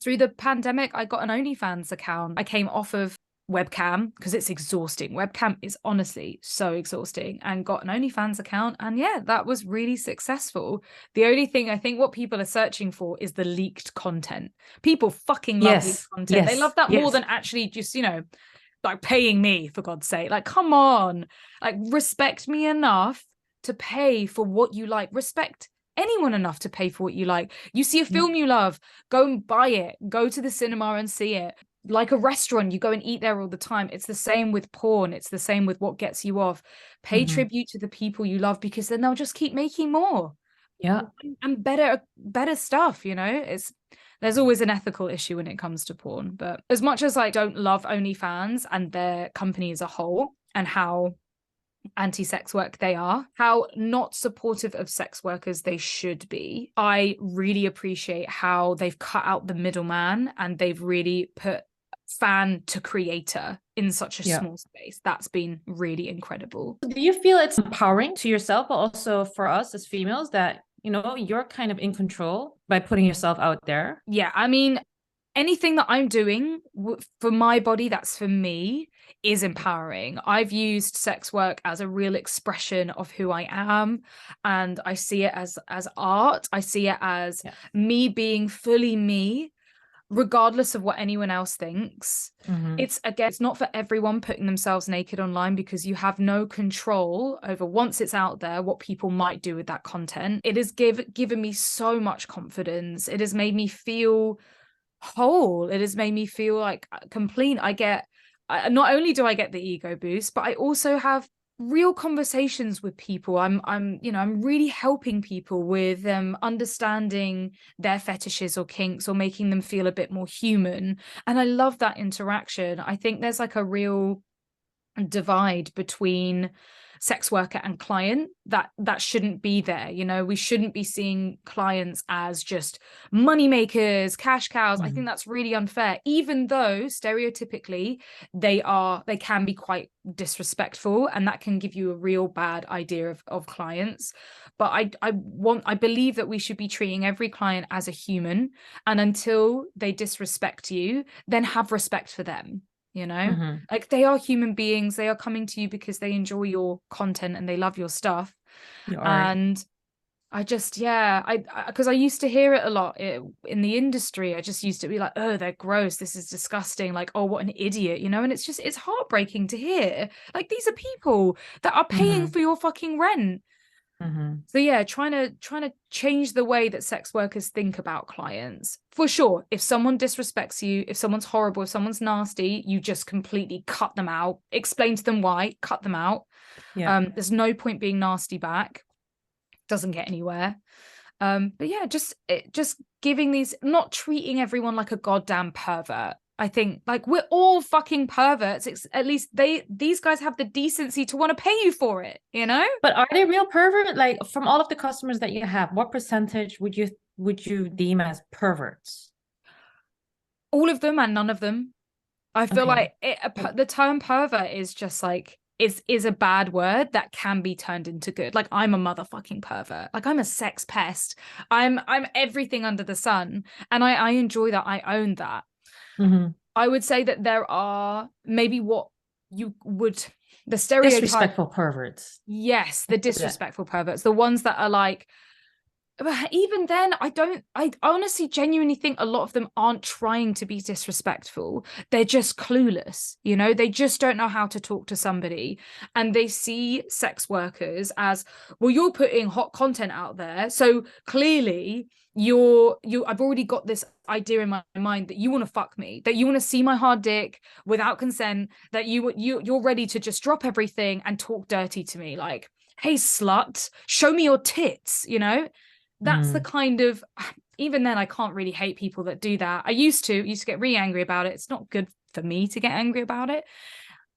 B: through the pandemic, I got an OnlyFans account. I came off of webcam because it's exhausting. Webcam is honestly so exhausting, and got an OnlyFans account, and that was really successful. The only thing I think what people are searching for is the leaked content. People fucking love leaked content. They love that more than actually just like paying me, for God's sake. Like, come on, like, respect me enough to pay for what you like. Respect anyone enough to pay for what you like. You see a film you love, go and buy it. Go to the cinema and see it. Like a restaurant, you go and eat there all the time. It's the same with porn. It's the same with what gets you off. Pay tribute to the people you love, because then they'll just keep making more. And better stuff, there's always an ethical issue when it comes to porn. But as much as I don't love OnlyFans and their company as a whole, and how anti-sex work they are, how not supportive of sex workers they should be, I really appreciate how they've cut out the middleman, and they've really put fan to creator in such a small space. That's been really incredible.
C: Do you feel it's empowering to yourself, but also for us as females, that you're kind of in control by putting yourself out there?
B: Yeah, I mean, anything that I'm doing for my body, that's for me, is empowering. I've used sex work as a real expression of who I am, and I see it as art. I see it as me being fully me, regardless of what anyone else thinks. It's not for everyone putting themselves naked online, because you have no control over, once it's out there, what people might do with that content. It has given me so much confidence. It has made me feel whole. It has made me feel like complete. Not only do I get the ego boost, but I also have real conversations with people. I'm really helping people with understanding their fetishes or kinks, or making them feel a bit more human. And I love that interaction. I think there's like a real divide between sex worker and client that shouldn't be there. We shouldn't be seeing clients as just money makers, cash cows. I think that's really unfair, even though stereotypically they can be quite disrespectful, and that can give you a real bad idea of clients. But I believe that we should be treating every client as a human, and until they disrespect you, then have respect for them. Like, they are human beings. They are coming to you because they enjoy your content and they love your stuff. And I just, because I used to hear it a lot in the industry. I just used to be like, oh, they're gross. This is disgusting. Like, oh, what an idiot, and it's heartbreaking to hear. Like, these are people that are paying for your fucking rent. So trying to change the way that sex workers think about clients. For sure, if someone disrespects you, if someone's horrible, if someone's nasty, you just completely cut them out. Explain to them why, cut them out. There's no point being nasty back. Doesn't get anywhere. But just giving these, not treating everyone like a goddamn pervert. I think, like, we're all fucking perverts. At least these guys have the decency to want to pay you for it,
C: But are they real pervert? Like, from all of the customers that you have, what percentage would you deem as perverts?
B: All of them and none of them. I feel like the term pervert is just like, is a bad word that can be turned into good. Like, I'm a motherfucking pervert. Like, I'm a sex pest. I'm everything under the sun, and I enjoy that. I own that. I would say that there are maybe what you would, the stereotype,
C: disrespectful perverts.
B: Yes, the disrespectful perverts, the ones that are like, But even then, I honestly genuinely think a lot of them aren't trying to be disrespectful. They're just clueless, you know, they just don't know how to talk to somebody. And they see sex workers as, well, you're putting hot content out there. So clearly I've already got this idea in my mind that you want to fuck me, that you want to see my hard dick without consent, that you're ready to just drop everything and talk dirty to me. Like, hey, slut, show me your tits, you know? That's the kind of, even then I can't really hate people that do that. I used to get really angry about it. It's not good for me to get angry about it.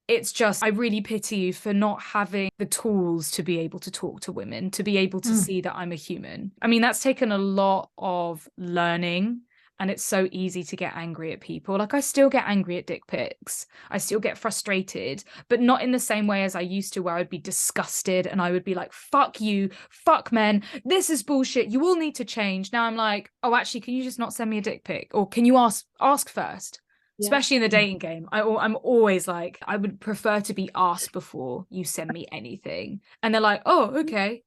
B: It's just, I really pity you for not having the tools to be able to talk to women, to be able to see that I'm a human. I mean, that's taken a lot of learning. And it's so easy to get angry at people. Like, I still get angry at dick pics. I still get frustrated, but not in the same way as I used to, where I'd be disgusted and I would be like, fuck you, fuck men, this is bullshit, you all need to change. Now I'm like, oh, actually, can you just not send me a dick pic? Or can you ask first? Yeah. Especially in the dating game. I'm always like, I would prefer to be asked before you send me anything. And they're like, oh, okay.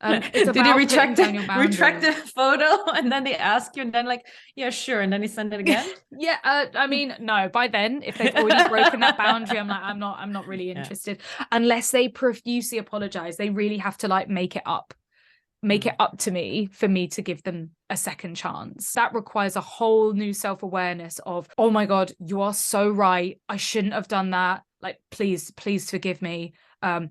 C: Did you retract the photo and then they ask you and then like, yeah, sure, and then you send it again?
B: Yeah, I mean, no, by then if they've already broken that boundary, I'm like, I'm not really interested. Unless they profusely apologize. They really have to like make it up to me for me to give them a second chance. That requires a whole new self-awareness of, oh my God, you are so right, I shouldn't have done that, like, please forgive me,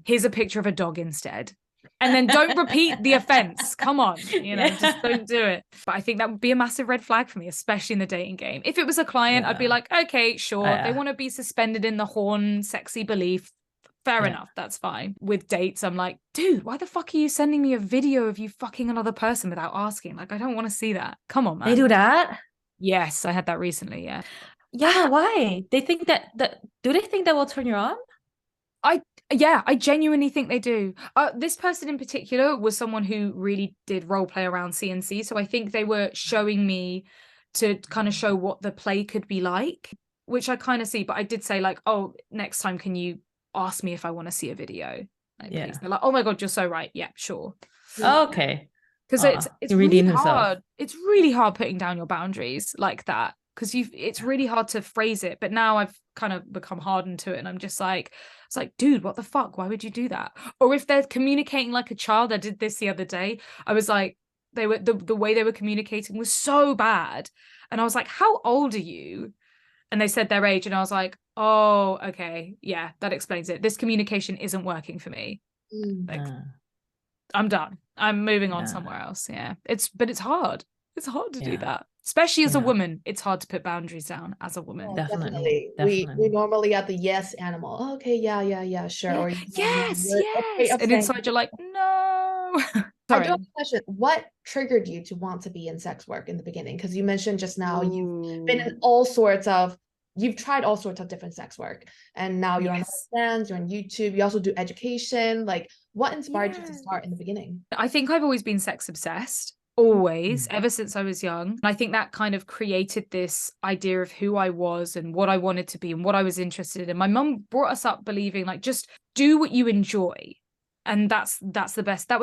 B: here's a picture of a dog instead. And then don't repeat the offense. Come on, you know, just don't do it. But I think that would be a massive red flag for me, especially in the dating game. If it was a client, I'd be like, okay, sure. They want to be suspended in the horn, sexy belief. Fair enough. That's fine. With dates, I'm like, dude, why the fuck are you sending me a video of you fucking another person without asking? Like, I don't want to see that. Come on, man.
C: They do that?
B: Yes, I had that recently. Yeah.
C: Yeah. Why? They think do they think that will turn you on?
B: I genuinely think they do. This person in particular was someone who really did role play around CNC. So I think they were showing me to kind of show what the play could be like, which I kind of see. But I did say like, oh, next time, can you ask me if I want to see a video? Like, please. They're like, oh my God, you're so right. Yeah, sure.
C: Oh, okay.
B: Because it's really hard. It's really hard putting down your boundaries like that. Because it's really hard to phrase it. But now I've kind of become hardened to it. And I'm just like, it's like, dude, what the fuck? Why would you do that? Or if they're communicating like a child, I did this the other day. I was like, they were the way they were communicating was so bad. And I was like, how old are you? And they said their age. And I was like, oh, okay. Yeah, that explains it. This communication isn't working for me. Like, I'm done. I'm moving on somewhere else. Yeah. But it's hard. It's hard to do that. Especially as a woman, it's hard to put boundaries down as a woman.
A: Definitely. We normally are the yes animal. Oh, okay, yeah, sure. Or
B: yes. Okay, and inside you're like, no.
A: Sorry. I do have a question. What triggered you to want to be in sex work in the beginning? Because you mentioned just now you've been in you've tried all sorts of different sex work, and now you're on OnlyFans, you're on YouTube, you also do education. Like, what inspired you to start in the beginning?
B: I think I've always been sex obsessed. Always, ever since I was young. And I think that kind of created this idea of who I was and what I wanted to be and what I was interested in. My mum brought us up believing like, just do what you enjoy. And that was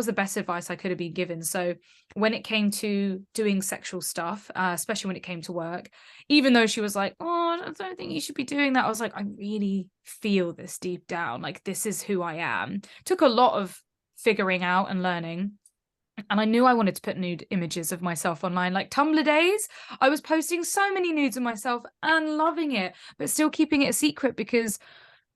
B: the best advice I could have been given. So when it came to doing sexual stuff, especially when it came to work, even though she was like, oh, I don't think you should be doing that, I was like, I really feel this deep down. Like, this is who I am. Took a lot of figuring out and learning. And I knew I wanted to put nude images of myself online. Like Tumblr days, I was posting so many nudes of myself and loving it, but still keeping it a secret because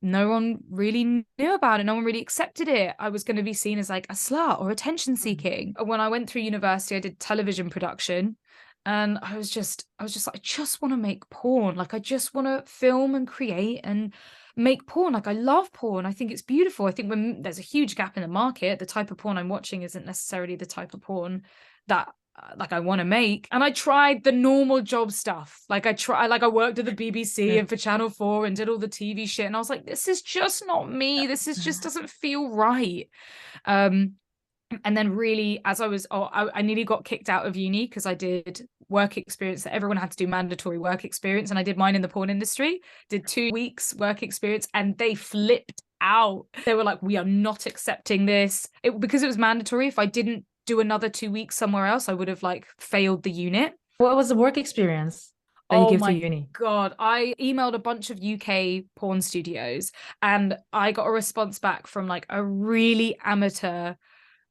B: no one really knew about it. No one really accepted it. I was going to be seen as like a slut or attention seeking. When I went through university, I did television production. And I was just like, I just want to make porn. Like, I just want to film and create and make porn. Like, I love porn. I think it's beautiful. I think when there's a huge gap in the market, the type of porn I'm watching isn't necessarily the type of porn that like I want to make. And I tried the normal job stuff. Like I worked at the BBC and for Channel 4 and did all the TV shit. And I was like, this is just not me. This is just doesn't feel right. And then really, as I nearly got kicked out of uni because I did work experience that everyone had to do mandatory work experience. And I did mine in the porn industry, did 2 weeks work experience, and they flipped out. They were like, we are not accepting this. Because it was mandatory. If I didn't do another 2 weeks somewhere else, I would have like failed the unit.
C: What was the work experience that you gave to uni?
B: God, I emailed a bunch of UK porn studios and I got a response back from like a really amateur,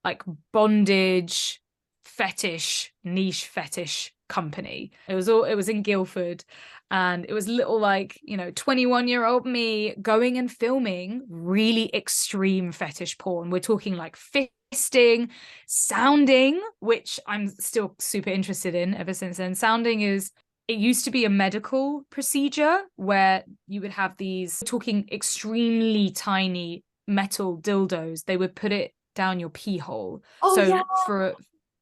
B: like bondage niche fetish company. It was in Guildford, and it was little like, 21-year-old me going and filming really extreme fetish porn. We're talking like fisting, sounding, which I'm still super interested in ever since then. Sounding it used to be a medical procedure where you would have these, talking extremely tiny metal dildos. They would put it down your pee hole.
C: Oh,
B: so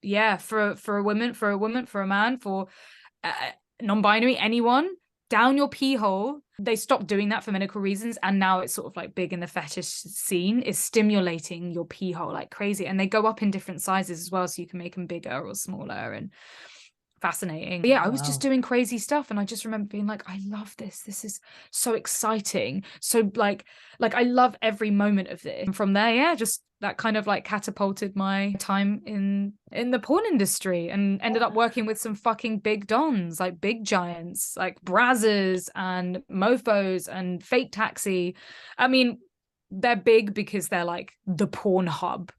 C: yeah.
B: for a woman, for a man, for non-binary, anyone, down your pee hole. They stopped doing that for medical reasons, and now it's sort of like big in the fetish scene, is stimulating your pee hole like crazy. And they go up in different sizes as well, so you can make them bigger or smaller, and fascinating. But yeah, I was just doing crazy stuff, and I just remember being like, I love this is so exciting. So like I love every moment of this. And from there, yeah, just that kind of like catapulted my time in the porn industry, and ended up working with some fucking big dons, like big giants like Brazzers and Mofos and Fake Taxi. I mean, they're big because they're like the porn hub,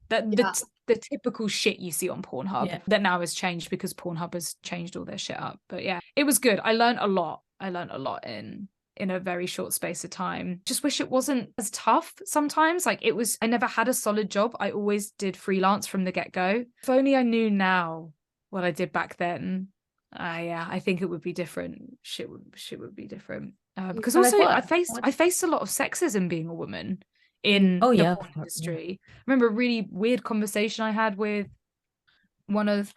B: the typical shit you see on Pornhub that now has changed because Pornhub has changed all their shit up. But yeah, it was good. I learned a lot in a very short space of time. Just wish it wasn't as tough sometimes. Like I never had a solid job. I always did freelance from the get-go. If only I knew now what I did back then. I think it would be different. Shit would be different. Because also I faced a lot of sexism being a woman in the porn industry. I remember a really weird conversation I had with one of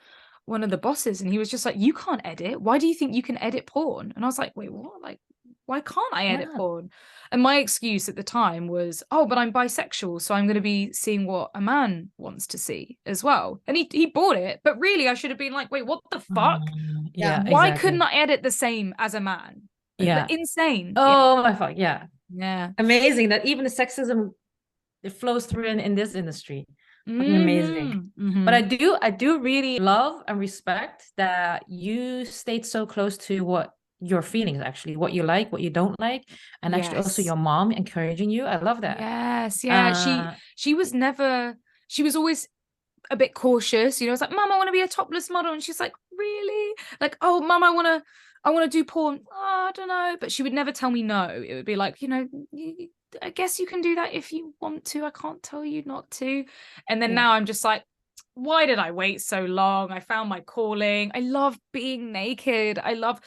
B: the bosses, and he was just like, you can't edit. Why do you think you can edit porn? And I was like, wait, what? Like, why can't I edit porn? And my excuse at the time was, oh, but I'm bisexual, so I'm going to be seeing what a man wants to see as well. And he bought it, but really I should have been like, wait, what the fuck? Why couldn't I edit the same as a man? Insane.
C: Oh my fuck,
B: yeah,
C: amazing that even the sexism, it flows through in this industry. Amazing. But I do really love and respect that you stayed so close to what your feelings, actually, what you like, what you don't like, and actually also your mom encouraging you. I love that.
B: She was always a bit cautious, it's like, Mom, I want to be a topless model, and she's like, really? Like, oh, Mom, I want to do porn. Oh, I don't know. But she would never tell me no. It would be like, I guess you can do that if you want to. I can't tell you not to. And then now I'm just like, why did I wait so long? I found my calling. I love being naked. I love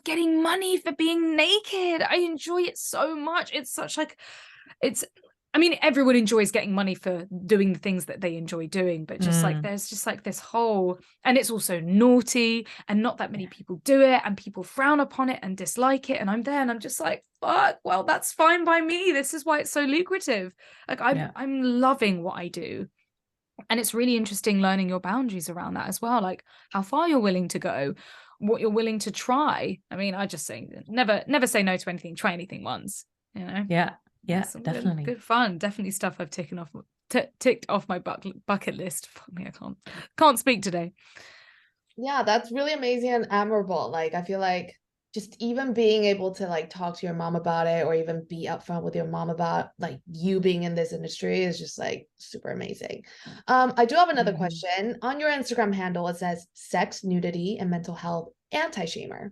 B: getting money for being naked. I enjoy it so much. It's such like, I mean, everyone enjoys getting money for doing the things that they enjoy doing, but just like, there's just like this whole, and it's also naughty, and not that many people do it, and people frown upon it and dislike it. And I'm there and I'm just like, fuck, well, that's fine by me. This is why it's so lucrative. Like I'm loving what I do. And it's really interesting learning your boundaries around that as well. Like how far you're willing to go, what you're willing to try. I mean, I just say never say no to anything, try anything once,
C: Yeah, definitely.
B: Good fun. Definitely stuff I've ticked off my bucket list. Fuck me, I can't speak today.
A: Yeah, that's really amazing and admirable. Like, I feel like just even being able to like talk to your mom about it, or even be upfront with your mom about like you being in this industry, is just like super amazing. I do have another question. On your Instagram handle, it says sex, nudity, and mental health anti-shamer.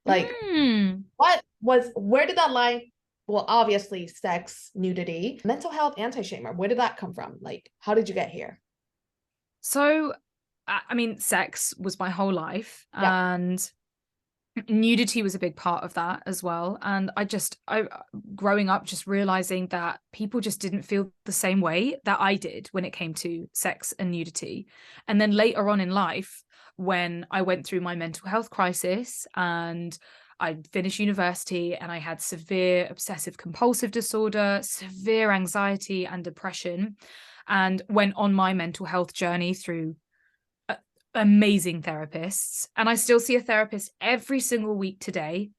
A: Like, where did that line? Well, obviously sex, nudity, mental health, anti-shamer. Where did that come from? Like, how did you get here?
B: So, I mean, sex was my whole life, and nudity was a big part of that as well. And I growing up, just realizing that people just didn't feel the same way that I did when it came to sex and nudity. And then later on in life, when I went through my mental health crisis and I finished university, and I had severe obsessive compulsive disorder, severe anxiety and depression, and went on my mental health journey through amazing therapists. And I still see a therapist every single week today.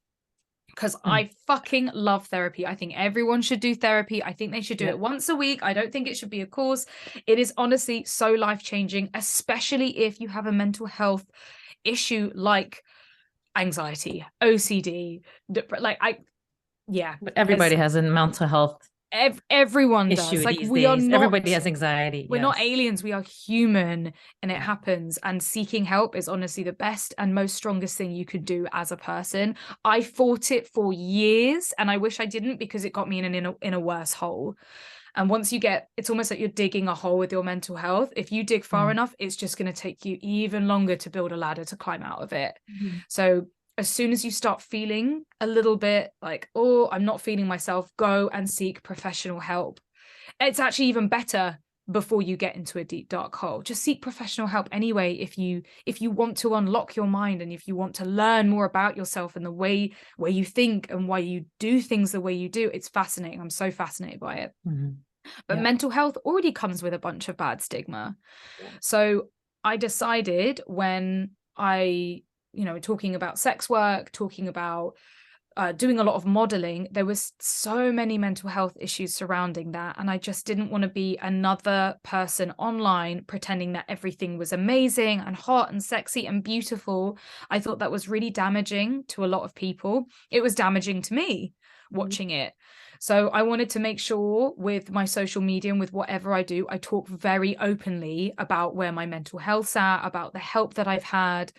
B: because I fucking love therapy. I think everyone should do therapy. I think they should do it once a week. I don't think it should be a course. It is honestly so life-changing, especially if you have a mental health issue like anxiety, OCD,
C: But everybody has a mental health
B: everyone
C: issue
B: does. Like,
C: these
B: we are
C: days.
B: not,
C: Everybody has anxiety.
B: we're not aliens, we are human, and it happens. And seeking help is honestly the best and most strongest thing you could do as a person. I fought it for years, and I wish I didn't, because it got me in a worse hole. And once you get, it's almost like you're digging a hole with your mental health. If you dig far enough, it's just going to take you even longer to build a ladder to climb out of it. So as soon as you start feeling a little bit like, oh, I'm not feeling myself, go and seek professional help. It's actually even better before you get into a deep, dark hole. Just seek professional help anyway. If you want to unlock your mind, and if you want to learn more about yourself and the way where you think and why you do things the way you do, it's fascinating. I'm so fascinated by it. But mental health already comes with a bunch of bad stigma. So I decided, when I, talking about sex work, talking about doing a lot of modeling, there was so many mental health issues surrounding that, and I just didn't want to be another person online pretending that everything was amazing and hot and sexy and beautiful. I thought that was really damaging to a lot of people. It was damaging to me watching it. So I wanted to make sure with my social media and with whatever I do, I talk very openly about where my mental health's at, about the help that I've had,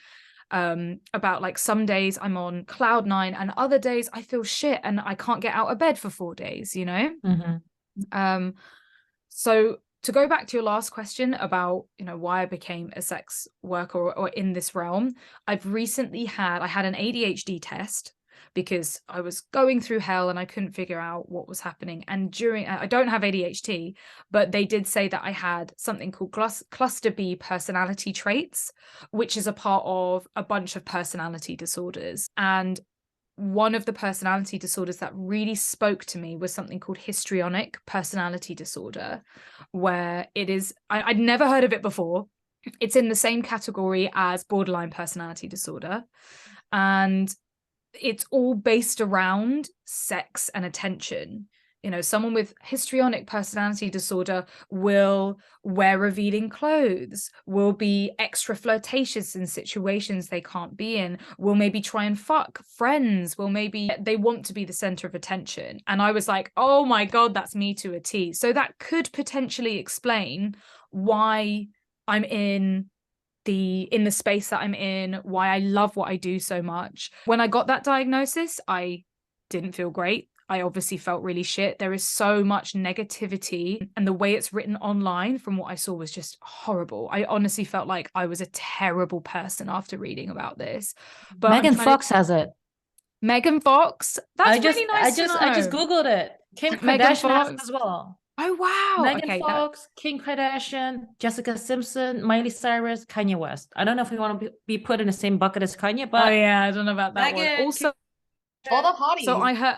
B: about, like, some days I'm on cloud 9 and other days I feel shit and I can't get out of bed for 4 days, So to go back to your last question about, why I became a sex worker or in this realm, I had an ADHD test because I was going through hell and I couldn't figure out what was happening. And I don't have ADHD, but they did say that I had something called cluster B personality traits, which is a part of a bunch of personality disorders. And one of the personality disorders that really spoke to me was something called histrionic personality disorder, where it is, I'd never heard of it before. It's in the same category as borderline personality disorder. And it's all based around sex and attention. Someone with histrionic personality disorder will wear revealing clothes, will be extra flirtatious in situations they can't be in, will maybe try and fuck friends, they want to be the center of attention. And I was like, oh my God, that's me to a T. So that could potentially explain why I'm in the space that I'm in, why I love what I do so much. When I got that diagnosis, I didn't feel great. I obviously felt really shit. There is so much negativity, and the way it's written online from what I saw was just horrible. I honestly felt like I was a terrible person after reading about this. But
C: Megan Fox has it.
B: Megan Fox? That's really nice to know.
C: I just Googled it. Kim Kardashian has it as well.
B: Oh, wow.
C: Megan Fox, Kim Kardashian, Jessica Simpson, Miley Cyrus, Kanye West. I don't know if we want to be put in the same bucket as Kanye, but...
B: Oh, yeah, I don't know about that one. Also,
A: all the hotties.
B: So I heard...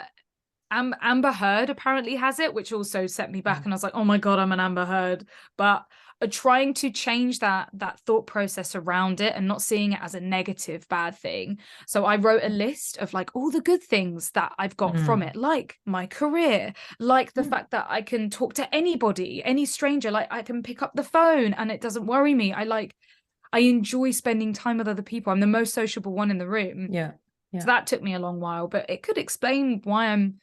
B: Amber Heard apparently has it, which also set me back, and I was like, oh my God, I'm an Amber Heard. But trying to change that thought process around it and not seeing it as a negative bad thing. So I wrote a list of, like, all the good things that I've got from it, like my career, like the fact that I can talk to anybody, any stranger, like I can pick up the phone and it doesn't worry me. I enjoy spending time with other people. I'm the most sociable one in the room.
C: Yeah.
B: So that took me a long while, but it could explain why I'm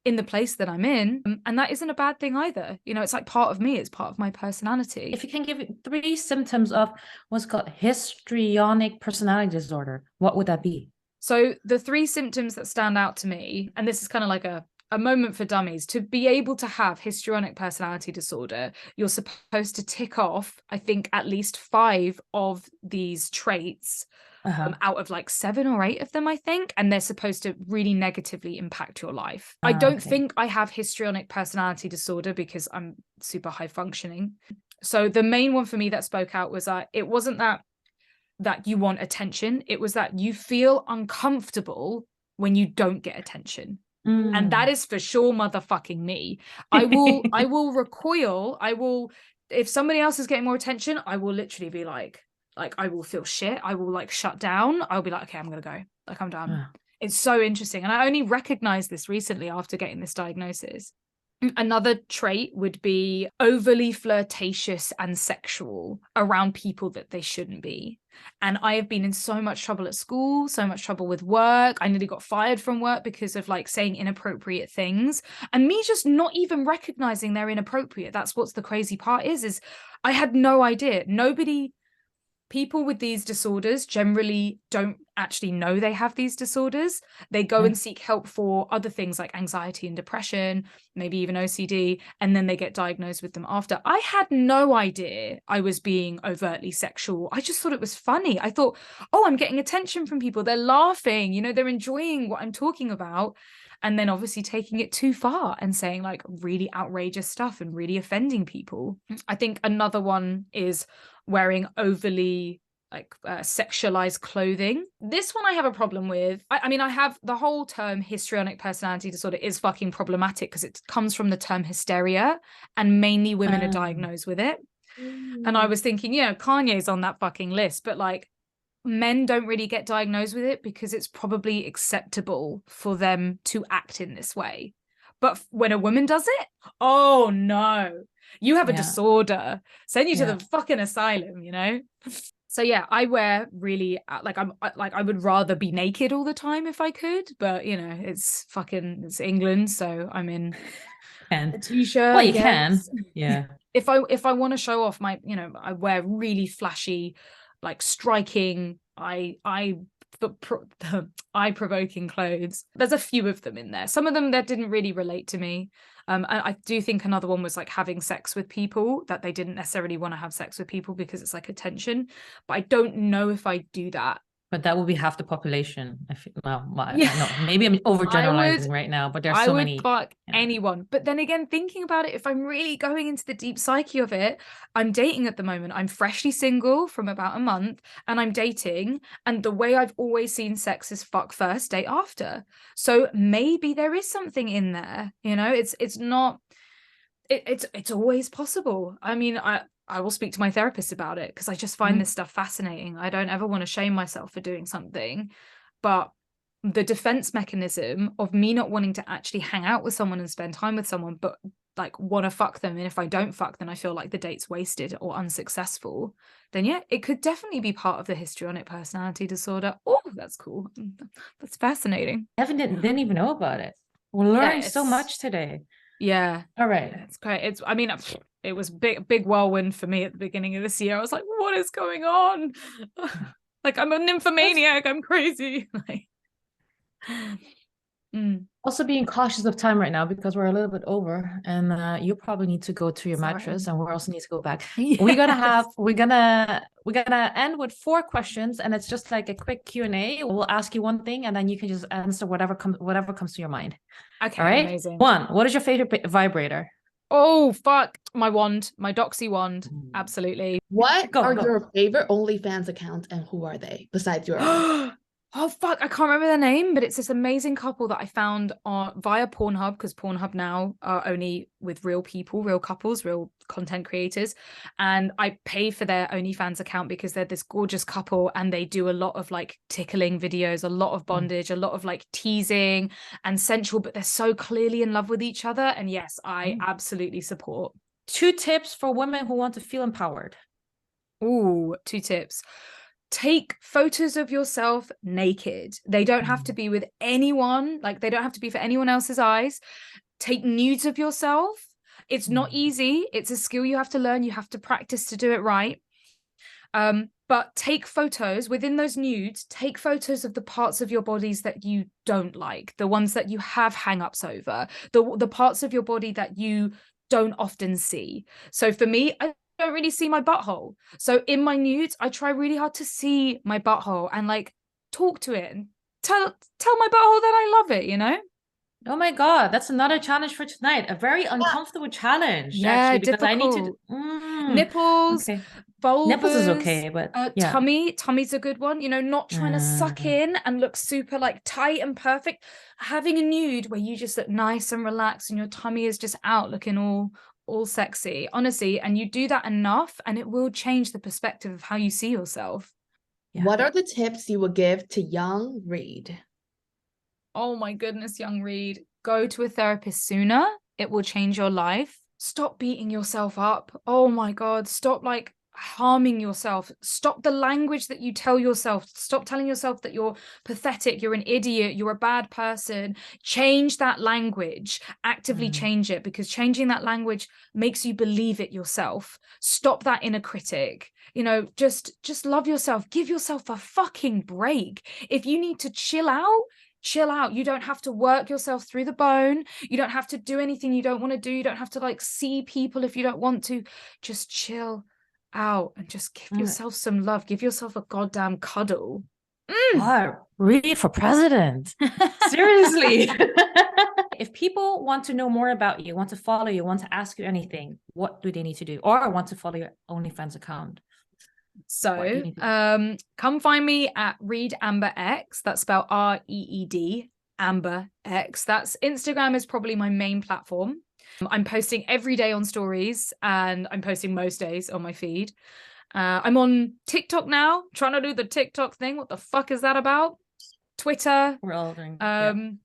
B: in the place that I'm in, and that isn't a bad thing either. It's like part of me, it's part of my personality.
C: If you can give 3 symptoms of what's called histrionic personality disorder, what would that be?
B: So the 3 symptoms that stand out to me, and this is kind of like a moment for dummies, to be able to have histrionic personality disorder, you're supposed to tick off, I think, at least 5 of these traits out of like 7 or 8 of them, I think, and they're supposed to really negatively impact your life. I don't think I have histrionic personality disorder because I'm super high functioning. So the main one for me that spoke out was it wasn't that you want attention, it was that you feel uncomfortable when you don't get attention. And that is for sure motherfucking me. I will recoil. If somebody else is getting more attention, I will literally be like I will feel shit. I will, like, shut down. I'll be like, okay, I'm gonna go. Like, I'm done. It's so interesting. And I only recognized this recently after getting this diagnosis. Another trait would be overly flirtatious and sexual around people that they shouldn't be. And I have been in so much trouble at school, so much trouble with work. I nearly got fired from work because of like saying inappropriate things, and me just not even recognizing they're inappropriate. That's what's the crazy part is I had no idea. People with these disorders generally don't actually know they have these disorders. They go and seek help for other things like anxiety and depression, maybe even OCD, and then they get diagnosed with them after. I had no idea I was being overtly sexual. I just thought it was funny. I thought, oh, I'm getting attention from people. They're laughing, you know, they're enjoying what I'm talking about. And then obviously taking it too far and saying like really outrageous stuff and really offending people. I think another one is wearing overly like sexualized clothing. This one I have a problem with. I mean, I have the whole term histrionic personality disorder is fucking problematic because it comes from the term hysteria, and mainly women are diagnosed with it. And I was thinking, you know, Kanye's on that fucking list, but like men don't really get diagnosed with it because it's probably acceptable for them to act in this way. But when a woman does it, oh no, you have a disorder, send you to the fucking asylum, you know? So yeah, I wear really I would rather be naked all the time if I could, but you know, it's England, so I'm in a t-shirt.
C: Well, you can. Yeah.
B: If I want to show off my, you know, I wear really flashy, like striking, eye-provoking clothes. There's a few of them in there. Some of them that didn't really relate to me. And I do think another one was like having sex with people that they didn't necessarily want to have sex with people because it's like attention. But I don't know if I do that.
C: But that would be half the population. I feel, well, no, maybe I'm overgeneralizing right now, but there's so many. I would
B: fuck anyone. But then again, thinking about it, if I'm really going into the deep psyche of it, I'm dating at the moment. I'm freshly single from about a month, and I'm dating. And the way I've always seen sex is fuck first, date after. So maybe there is something in there. You know, it's always possible. I mean, I will speak to my therapist about it because I just find this stuff fascinating. I don't ever want to shame myself for doing something, but the defense mechanism of me not wanting to actually hang out with someone and spend time with someone, but like want to fuck them, and if I don't fuck, then I feel like the date's wasted or unsuccessful, then yeah, it could definitely be part of the histrionic personality disorder. Oh, that's cool. That's fascinating.
C: Didn't even know about it. We're learning so much today.
B: Yeah.
C: All right.
B: It's great. It was big whirlwind for me at the beginning of this year. I was like, what is going on? Like, I'm a nymphomaniac. I'm crazy. Like,
C: Also being cautious of time right now because we're a little bit over, and you probably need to go to your mattress, and we also need to go back. Yeah. We're gonna end with 4 questions, and it's just like a quick Q&A. We'll ask you one thing, and then you can just answer whatever comes to your mind.
B: Okay.
C: All right.
B: Amazing.
C: 1. What is your favorite vibrator?
B: Oh fuck, my wand, my Doxy wand. Absolutely.
A: What are your favorite OnlyFans accounts, and who are they besides your own?
B: Oh fuck, I can't remember their name, but it's this amazing couple that I found via Pornhub, because Pornhub now are only with real people, real couples, real content creators, and I pay for their OnlyFans account because they're this gorgeous couple, and they do a lot of like tickling videos, a lot of bondage, a lot of like teasing and sensual, but they're so clearly in love with each other, and yes, I absolutely support.
C: 2 tips for women who want to feel empowered.
B: Ooh, 2 tips. Take photos of yourself naked. They don't have to be with anyone. Like, they don't have to be for anyone else's eyes. Take nudes of yourself. It's not easy. It's a skill you have to learn. You have to practice to do it right. But take photos within those nudes. Take photos of the parts of your bodies that you don't like, the ones that you have hang-ups over, the parts of your body that you don't often see. So for me, I don't really see my butthole, so in my nudes I try really hard to see my butthole and like talk to it and tell my butthole that I love it, you know.
C: Oh my god, that's another challenge for tonight. A very uncomfortable challenge.
B: Yeah,
C: actually, because
B: difficult.
C: I need to
B: nipples,
C: okay.
B: vulvas,
C: nipples is okay, but yeah.
B: Tummy's a good one, you know, not trying to suck in and look super like tight and perfect. Having a nude where you just look nice and relaxed and your tummy is just out looking all sexy, honestly, and you do that enough and it will change the perspective of how you see yourself.
A: What are the tips you would give to young Reed?
B: Oh my goodness, young Reed. Go to a therapist sooner. It will change your life. Stop beating yourself up. Oh my God. Stop like harming yourself. Stop the language that you tell yourself. Stop telling yourself that you're pathetic, you're an idiot, you're a bad person. Change that language. Actively change it, because changing that language makes you believe it yourself. Stop that inner critic. You know, just love yourself. Give yourself a fucking break. If you need to chill out, chill out. You don't have to work yourself through the bone. You don't have to do anything you don't want to do. You don't have to like see people if you don't want to. Just chill out and just give yourself some love. Give yourself a goddamn cuddle.
C: God, Reed for president. Seriously. If people want to know more about you, want to follow you, want to ask you anything, what do they need to do? Or want to follow your OnlyFans account?
B: So come find me at Reed Amber X. That's spelled REED Amber X. That's Instagram is probably my main platform. I'm posting every day on stories, and I'm posting most days on my feed. I'm on TikTok now, trying to do the TikTok thing. What the fuck is that about? Twitter.
C: We're all doing
B: and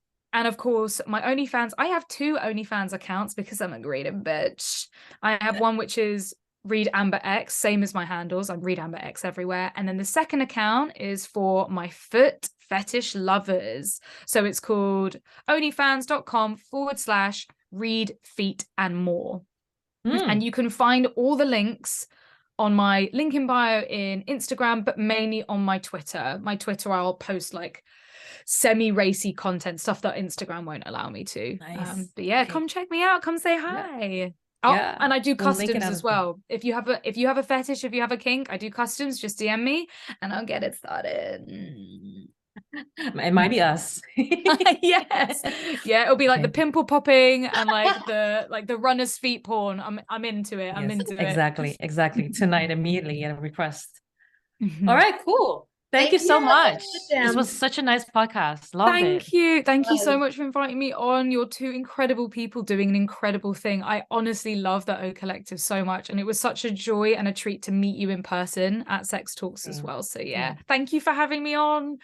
B: of course my OnlyFans. I have 2 OnlyFans accounts because I'm a greedy bitch. I have one which is Reed Amber X, same as my handles. I'm Reed Amber X everywhere. And then the second account is for my foot fetish lovers. So it's called onlyfans.com/Reed Feet and More. And you can find all the links on my link in bio in Instagram, but mainly on my Twitter. My Twitter, I'll post like semi-racy content, stuff that Instagram won't allow me to.
C: Nice.
B: But yeah, come check me out. Come say hi. Oh, and I do customs as well. If you have a fetish, if you have a kink, I do customs. Just DM me and I'll get it started.
C: It might be us.
B: Yes. Yeah, it'll be like the pimple popping and like the runner's feet porn. I'm into it. I'm into it.
C: Exactly. Tonight, immediately get a request. All right, cool. Thank you so much. This was such a nice podcast. Loved it.
B: Thank you so much for inviting me on. You're 2 incredible people doing an incredible thing. I honestly love the O Collective so much, and it was such a joy and a treat to meet you in person at Sex Talks as well. So yeah, thank you for having me on.